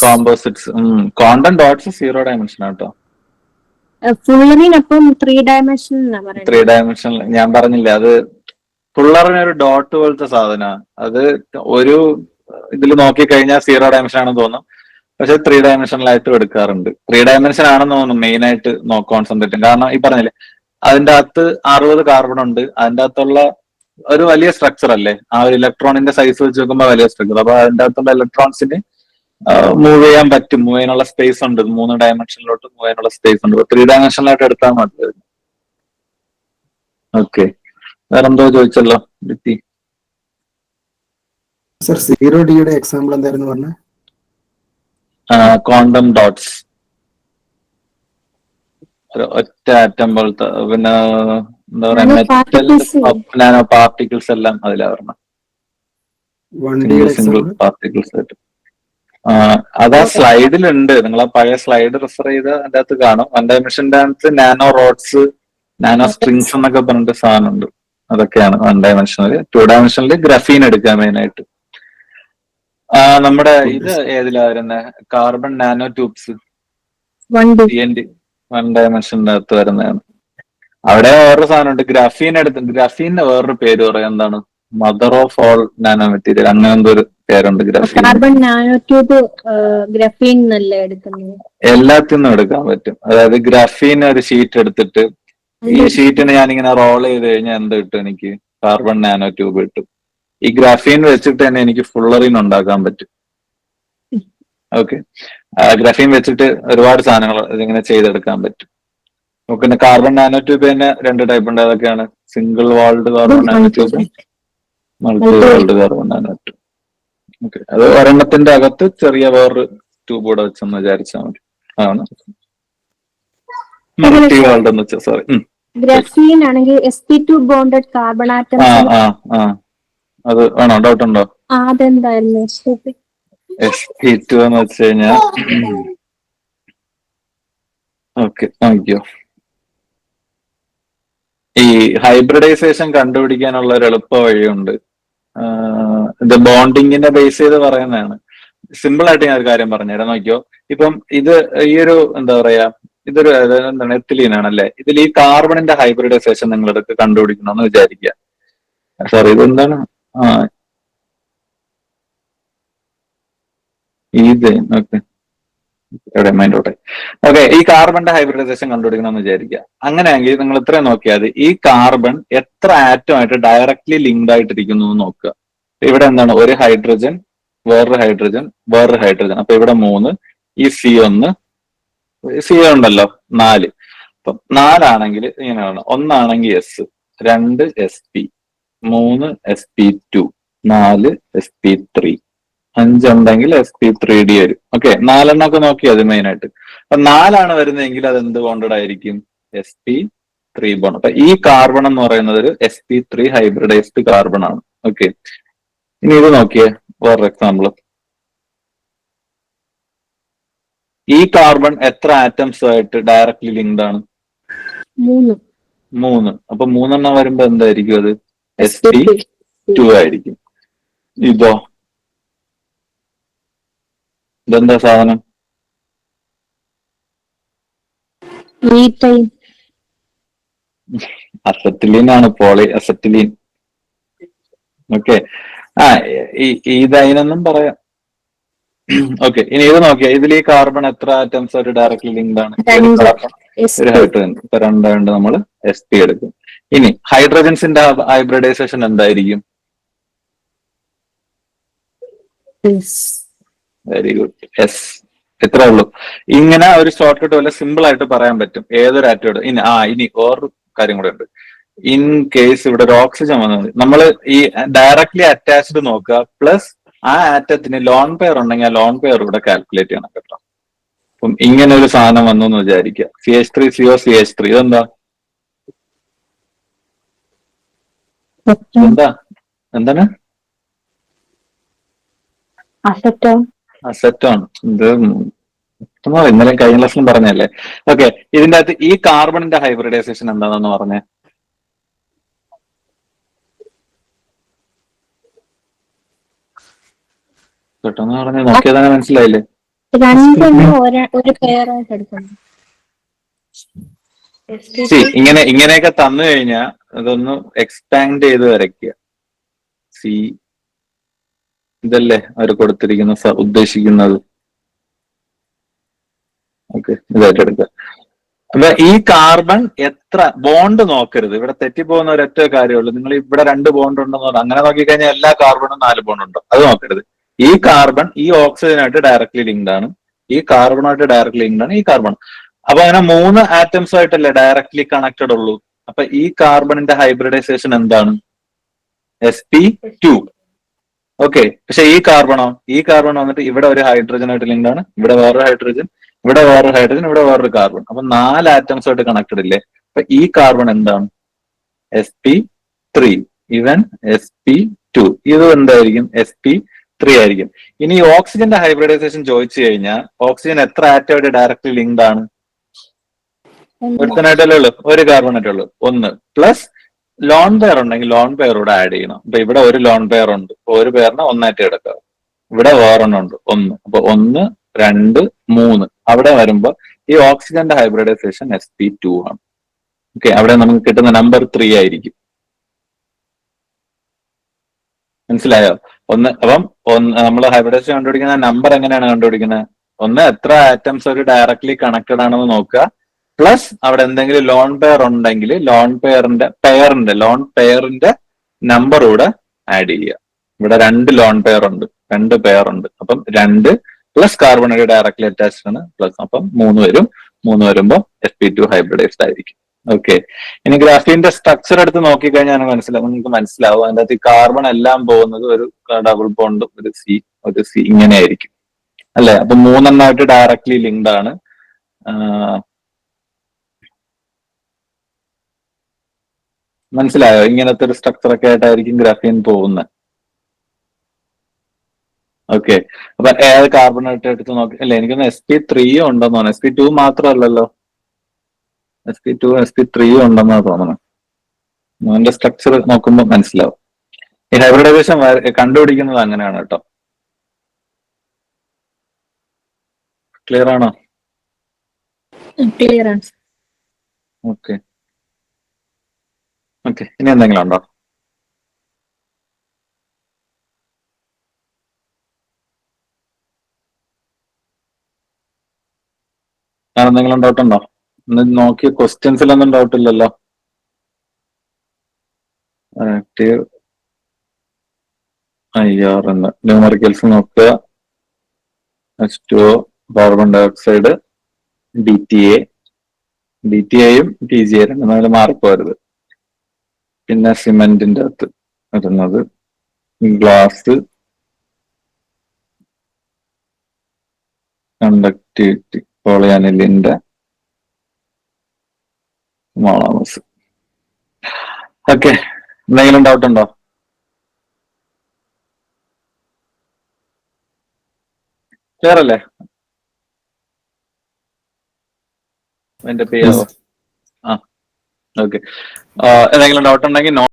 Speaker 1: കോമ്പോസിറ്റ്സ്. കോണ്ടന്റ് ഡോട്ട്സ് 0 ഡയമെൻഷൻ ആട്ടോ.
Speaker 4: ഫുള്ളറിനൊപ്പം 3 ഡയമെൻഷൻ
Speaker 1: 3 ഡയമെൻഷനിൽ ഞാൻ പറഞ്ഞില്ല, അത് ഫുള്ളറിന് ഒരു ഡോട്ട് പോലത്തെ സാധനമാണ്. അത് ഒരു ഇതിൽ നോക്കിക്കഴിഞ്ഞാൽ 0 ഡയമെൻഷൻ ആണെന്ന് തോന്നും, പക്ഷെ 3 ഡയമെൻഷനിലായിട്ടും എടുക്കാറുണ്ട്. 3 ഡയമെൻഷൻ ആണെന്ന് തോന്നുന്നു മെയിൻ ആയിട്ട് കോൺസെൻട്രേറ്റ്. കാരണം ഈ പറഞ്ഞില്ലേ, അതിന്റെ അകത്ത് 60 കാർബൺ ഉണ്ട്. അതിന്റെ അകത്തുള്ള ഒരു വലിയ സ്ട്രക്ചർ അല്ലേ, ആ ഒരു ഇലക്ട്രോണിന്റെ സൈസ് വെച്ച് നോക്കുമ്പോൾ വലിയ സ്ട്രക്ചർ. അപ്പൊ അതിന്റെ അകത്തുള്ള ഇലക്ട്രോൺസിന് മൂവ് ചെയ്യാൻ പറ്റും, മൂവ് ചെയ്യാനുള്ള സ്പേസ് ഉണ്ട്. 3 ഡയമെൻഷനിലോട്ട് മൂവ് ചെയ്യാനുള്ള സ്പേസ് ഉണ്ട്. 3 ഡയമെൻഷനിലായിട്ട് എടുത്താൽ മതി. ഓക്കെ, വേറെന്തോ ചോദിച്ചല്ലോ ഡിറ്റി?
Speaker 3: സർ 0D എക്സാമ്പിൾ എന്തായിരുന്നു പറഞ്ഞത്?
Speaker 1: ക്വാണ്ടം ഡോട്ട്സ്, ഒറ്റ ആറ്റം പോലത്തെ. പിന്നെ എന്താ പറയാ, മെറ്റൽ നാനോ പാർട്ടിക്കിൾസ് എല്ലാം അതിലാ പറഞ്ഞത്. സിംഗിൾ പാർട്ടിക്കിൾസ് ആയിട്ട്. അതാ സ്ലൈഡിലുണ്ട്. നിങ്ങൾ ആ പഴയ സ്ലൈഡ് റെഫർ ചെയ്ത് അതിന്റെ അകത്ത് കാണും. 1 ഡയമെൻഷന്റെ അകത്ത് നാനോ റോഡ്സ്, നാനോ സ്ട്രിങ്സ് എന്നൊക്കെ പറഞ്ഞിട്ട് സാധനം ഉണ്ട്. അതൊക്കെയാണ് 1 ഡയമെൻഷനിൽ. 2 ഡയമെൻഷനിൽ ഗ്രഫീൻ എടുക്കുക മെയിൻ ആയിട്ട്. നമ്മുടെ ഇത് ഏതിലാ വരുന്നത്? കാർബൺ നാനോ ട്യൂബ്സ്, CNT 1 ഡയമെൻഷന്റെ അകത്ത് വരുന്നതാണ്. അവിടെ വേറൊരു സാധനം ഉണ്ട്, ഗ്രഫീൻ എടുത്ത്. ഗ്രഫീന്റെ വേറൊരു പേര് പറയാം, എന്താണ്? Mother of all nano material, അങ്ങനെ എന്തോ ഒരു പേരുണ്ട് graphene.
Speaker 4: Carbon nano tube graphene എന്നല്ലേ എടുക്കുന്നത്?
Speaker 1: എല്ലാത്തിനും എടുക്കാൻ പറ്റും. അതായത് ഗ്രഫീൻ ഒരു ഷീറ്റ് എടുത്തിട്ട്, ഈ ഷീറ്റിന് ഞാനിങ്ങനെ റോൾ ചെയ്ത് കഴിഞ്ഞാൽ എന്ത് കിട്ടും? എനിക്ക് കാർബൺ നാനോ ട്യൂബ് കിട്ടും. ഈ ഗ്രാഫീൻ വെച്ചിട്ട് തന്നെ എനിക്ക് ഫുള്ളറിൻ ഉണ്ടാക്കാൻ പറ്റും. ഓക്കെ, ഗ്രഫീൻ വെച്ചിട്ട് ഒരുപാട് സാധനങ്ങൾ ഇതിങ്ങനെ ചെയ്തെടുക്കാൻ പറ്റും. പിന്നെ കാർബൺ നാനോ ട്യൂബ് തന്നെ 2 ടൈപ്പ് ഉണ്ട്. അതൊക്കെയാണ് single walled carbon nano tube, multi walled carbon nano tube. Okay, അത് ഒരെണ്ണത്തിന്റെ അകത്ത് ചെറിയ വേറൊരു ട്യൂബ് കൂടെ വെച്ചെന്ന് വിചാരിച്ചാൽ മതി. ആണ് മൾട്ടി വാൾഡ് എന്ന് വെച്ചാൽ. സോറി,
Speaker 4: ഗ്രഫീൻ ആണെങ്കിൽ sp2 ബോണ്ടഡ് കാർബൺ ആറ്റംസ്.
Speaker 1: അത് വേണോ? ഡൗട്ട് ഉണ്ടോ?
Speaker 4: അതെന്തായിരുന്നു
Speaker 1: sp2 എന്ന് വെച്ച് കഴിഞ്ഞാൽ? ഓക്കെ, നോക്കിയോ, ഈ ഹൈബ്രിഡൈസേഷൻ കണ്ടുപിടിക്കാനുള്ള ഒരു എളുപ്പ വഴിയുണ്ട്. ഇത് ബോണ്ടിങ്ങിനെ ബേസ് ചെയ്ത് പറയുന്നതാണ്. സിമ്പിൾ ആയിട്ട് ഞാൻ ഒരു കാര്യം പറഞ്ഞുതരാം, നോക്കിയോ. ഇപ്പം ഇത് ഈ ഒരു എന്താ പറയാ, ഇതൊരു എന്താണ്, എത്തിലീൻ ആണല്ലേ. ഇതിൽ ഈ കാർബണിന്റെ ഹൈബ്രിഡൈസേഷൻ നിങ്ങളെടുത്ത് കണ്ടുപിടിക്കണമെന്ന് വിചാരിക്കുക. സോറി, ഇതെന്താണ്? ഇത് ഓക്കെ, എവിടെ മൈൻഡോട്ടെ. ഓക്കെ, ഈ കാർബണിന്റെ ഹൈബ്രിഡൈസേഷൻ കണ്ടുപിടിക്കണമെന്ന് വിചാരിക്കുക. അങ്ങനെയെങ്കിൽ നിങ്ങൾ ഇത്രയും നോക്കിയാൽ മതി. ഈ കാർബൺ എത്ര ആറ്റമായിട്ട് ഡയറക്ട്ലി ലിങ്ക്ഡ് ആയിട്ടിരിക്കുന്നു എന്ന് നോക്കുക. ഇവിടെ എന്താണ്? ഒരു ഹൈഡ്രജൻ, വേറൊരു ഹൈഡ്രജൻ, വേറൊരു ഹൈഡ്രജൻ. അപ്പൊ ഇവിടെ 3. ഈ C ഉണ്ടല്ലോ 4. അപ്പൊ 4 ആണെങ്കിൽ ഇങ്ങനെയാണ്. 1 ആണെങ്കിൽ S, 2 SP, 3 SP2, 4 SP3, 5 ഉണ്ടെങ്കിൽ sp3d വരും. ഓക്കെ, 4 ഒക്കെ നോക്കി അത് മെയിൻ ആയിട്ട്. അപ്പൊ 4 വരുന്നതെങ്കിൽ അത് എന്ത് ബോണ്ടഡ് ആയിരിക്കും? sp3 bond. അപ്പൊ ഈ കാർബൺ എന്ന് പറയുന്നത് ഒരു sp3 ഹൈബ്രിഡൈസ്ഡ് കാർബൺ ആണ്. ഓക്കെ, ഇനി ഇത് നോക്കിയേ വേറൊരു എക്സാമ്പിൾ. ഈ കാർബൺ എത്ര ആറ്റംസ് ആയിട്ട് ഡയറക്ട്ലി ലിങ്ക്ഡ് ആണ്? 3. അപ്പൊ 3 വരുമ്പോ എന്തായിരിക്കും? അത് sp2 ആയിരിക്കും. ഇതോ ഇതെന്താ സാധനം? അസറ്റിലീൻ ആണ്, പോളി അസറ്റിലീൻ. ഓക്കെ, ഇതതിനൊന്നും പറയാം. ഓക്കെ, ഇനി ഇത് നോക്കിയാ ഇതിൽ ഈ കാർബൺ എത്ര ആറ്റംസ് ആയിട്ട് ഡയറക്ട്ലി ലിങ്ക്ഡ് ആണ്? ഒരു ഹൈഡ്രജൻ. ഇപ്പൊ 2 നമ്മൾ sp എടുക്കും. ഇനി ഹൈഡ്രജൻസിന്റെ ഹൈബ്രിഡൈസേഷൻ എന്തായിരിക്കും? Very good, S. ഇത്രേ ഉള്ളൂ. ഇങ്ങനെ ഒരു ഷോർട്ട് കട്ട് പോലെ സിമ്പിൾ ആയിട്ട് പറയാൻ പറ്റും ഏതൊരു ആറ്റോട്. ഇനി വേറൊരു കാര്യം കൂടെ ഉണ്ട്. ഇൻ കേസ് ഇവിടെ ഒരു ഓക്സിജൻ വന്നത്, നമ്മൾ ഈ ഡയറക്ട്ലി അറ്റാച്ച്ഡ് നോക്കുക, പ്ലസ് ആ ആറ്റത്തിന് ലോൺ പെയർ ഉണ്ടെങ്കിൽ ആ ലോൺ പെയർ ഇവിടെ കാൽക്കുലേറ്റ് ചെയ്യണം കേട്ടോ. അപ്പം ഇങ്ങനെ ഒരു സാധനം വന്നു എന്ന് വിചാരിക്കുക, CH3CO CH3. ഇതെന്താ? എന്താണ്? അസറ്റോൺ. ഇത് ഇന്നലെ കഴിഞ്ഞ ക്ലാസ്സിലും പറഞ്ഞല്ലേ. ഓക്കെ, ഇതിന്റെ അകത്ത് ഈ കാർബണിന്റെ ഹൈബ്രിഡൈസേഷൻ എന്താണെന്ന് പറഞ്ഞേ? പെട്ടെന്ന് പറഞ്ഞ് നോക്കിയതാണ്, മനസ്സിലായില്ലേ? ഇങ്ങനെയൊക്കെ തന്നു കഴിഞ്ഞാൽ അതൊന്ന് എക്സ്പാൻഡ് ചെയ്ത് വരയ്ക്കുക. ഇതല്ലേ അവർ കൊടുത്തിരിക്കുന്ന ഉദ്ദേശിക്കുന്നത്. ഓക്കെ, ഇതായിട്ട് എടുക്കുക. അപ്പൊ ഈ കാർബൺ എത്ര ബോണ്ട് നോക്കരുത്. ഇവിടെ തെറ്റിപ്പോകുന്ന ഒരൊറ്റ കാര്യമുള്ളൂ. നിങ്ങൾ ഇവിടെ 2 ബോണ്ട് ഉണ്ടെന്ന് പറഞ്ഞാൽ അങ്ങനെ നോക്കിക്കഴിഞ്ഞാൽ എല്ലാ കാർബണും 4 ബോണ്ട് ഉണ്ടോ? അത് നോക്കരുത്. ഈ കാർബൺ ഈ ഓക്സിജനായിട്ട് ഡയറക്ട്ലി ലിങ്ക്ഡ് ആണ്, ഈ കാർബണായിട്ട് ഡയറക്ട്ലി ലിങ്ക്ഡ് ആണ് ഈ കാർബൺ. അപ്പൊ അങ്ങനെ 3 ആറ്റംസ് ആയിട്ടല്ലേ ഡയറക്ട്ലി കണക്റ്റഡ് ഉള്ളൂ. അപ്പൊ ഈ കാർബണിന്റെ ഹൈബ്രിഡൈസേഷൻ എന്താണ്? sp2. ഓക്കെ, പക്ഷെ ഈ കാർബൺ വന്നിട്ട് ഇവിടെ ഒരു ഹൈഡ്രജനായിട്ട് ലിങ്ക്ഡ് ആണ്, ഇവിടെ വേറൊരു ഹൈഡ്രജൻ, ഇവിടെ വേറൊരു ഹൈഡ്രജൻ, ഇവിടെ വേറൊരു കാർബൺ. അപ്പൊ 4 ആറ്റംസ് ആയിട്ട് കണക്റ്റഡ് ഇല്ലേ? അപ്പൊ ഈ കാർബൺ എന്താണ്? sp3. ഇവൻ sp2. ഇത് എന്തായിരിക്കും? sp3 ആയിരിക്കും. ഇനി ഈ ഓക്സിജന്റെ ഹൈബ്രിഡൈസേഷൻ ചോദിച്ചു കഴിഞ്ഞാൽ ഓക്സിജൻ എത്ര ആറ്റമായിട്ട് ഡയറക്ട്ലി ലിങ്ക്ഡ് ആണ്? ഒരുത്തനായിട്ടല്ലേ ഉള്ളൂ, ഒരു കാർബണായിട്ടേ ഉള്ളൂ. 1 പ്ലസ് ലോൺ പെയർ ഉണ്ടെങ്കിൽ ലോൺ പെയർ കൂടെ ആഡ് ചെയ്യണം. അപ്പൊ ഇവിടെ ഒരു ലോൺ പെയർ ഉണ്ട്, ഒരു പെയറിനെ 1 ആയിട്ട് എടുക്കുക. ഇവിടെ വേറൊന്നും ഉണ്ട് 1. അപ്പൊ 1, 2, 3 അവിടെ വരുമ്പോ ഈ ഓക്സിജന്റെ ഹൈബ്രിഡൈസേഷൻ sp2 ആണ്. ഓക്കെ, അവിടെ നമുക്ക് കിട്ടുന്ന നമ്പർ 3 ആയിരിക്കും. മനസ്സിലായോ? അപ്പം നമ്മൾ ഹൈബ്രിഡൈസേഷൻ കണ്ടുപിടിക്കുന്ന നമ്പർ എങ്ങനെയാണ് കണ്ടുപിടിക്കുന്നത്? 1 എത്ര ആറ്റംസ് ഒരു ഡയറക്ട്ലി കണക്റ്റഡ് ആണെന്ന് നോക്കുക, പ്ലസ് അവിടെ എന്തെങ്കിലും ലോൺ പെയർ ഉണ്ടെങ്കിൽ ലോൺ പെയറിന്റെ നമ്പർ കൂടെ ആഡ് ചെയ്യുക. ഇവിടെ 2 ലോൺ പെയർ ഉണ്ട്, 2 പെയർ ഉണ്ട്. അപ്പം 2 പ്ലസ് കാർബൺ ഡയറക്ട്ലി അറ്റാച്ച്ഡ് ആണ്, പ്ലസ് അപ്പം 3 വരും. 3 വരുമ്പോൾ sp2 ഹൈബ്രിഡൈസ്ഡ് ആയിരിക്കും. ഓക്കെ, ഇനി ഗ്രാഫീന്റെ സ്ട്രക്ചർ എടുത്ത് നോക്കിക്കഴിഞ്ഞാൽ നിങ്ങൾക്ക് മനസ്സിലാവും. അതിന്റെ അകത്ത് ഈ കാർബൺ എല്ലാം പോകുന്നത് ഒരു ഡബിൾ ബോണ്ടും ഒരു സി ഇങ്ങനെ ആയിരിക്കും അല്ലെ? അപ്പൊ 3 ഡയറക്ട്ലി ലിങ്ക്ഡ് ആണ്. മനസ്സിലായോ? ഇങ്ങനത്തെ ഒരു സ്ട്രക്ചർ ഒക്കെ ആയിട്ടായിരിക്കും ഗ്രാഫീൻ പോകുന്നത്. ഓക്കെ, അപ്പൊ ഏത് കാർബണായിട്ട് എടുത്ത് നോക്കി അല്ലെ? എനിക്കൊന്ന് sp3 ഉണ്ടെന്ന് തോന്നുന്നു. sp2 മാത്രമല്ലല്ലോ, sp2 sp3 ഉണ്ടെന്നാണ് തോന്നുന്നത്. അതിന്റെ സ്ട്രക്ചർ നോക്കുമ്പോൾ മനസ്സിലാവും. ഈ ഹൈബ്രിഡൈസേഷൻ കണ്ടുപിടിക്കുന്നത് അങ്ങനെയാണ് കേട്ടോ. ക്ലിയർ ആണോ?
Speaker 4: ക്ലിയർ ആണ്.
Speaker 1: ഓക്കെ, ഇനി എന്തെങ്കിലും ഉണ്ടോ? ഞാൻ എന്തെങ്കിലും ഡൗട്ട് ഉണ്ടോ? നോക്കിയ ക്വസ്റ്റ്യൻസിലൊന്നും ഡൗട്ട് ഇല്ലല്ലോ. ആക്റ്റീവ് IR എന്ന് ന്യൂമറിക്കൽസ് നോക്കുക. H2O, കാർബൺ ഡയോക്സൈഡ്, DTAയും TGA എന്നാലും മാറിപ്പോരുത്. പിന്നെ സിമെന്റിന്റെ അകത്ത് വരുന്നത് ഗ്ലാസ്, കണ്ടക്ടിവിറ്റി പോളിയാനിലിന്റെ മോളാമസ്. ഓക്കെ, എന്തെങ്കിലും ഡൗട്ട് ഉണ്ടോ? ക്ലിയർ അല്ലേ? എന്റെ പേരോ? ആ, ഓക്കെ. എന്തെങ്കിലും ഡൗട്ട് ഉണ്ടെങ്കിൽ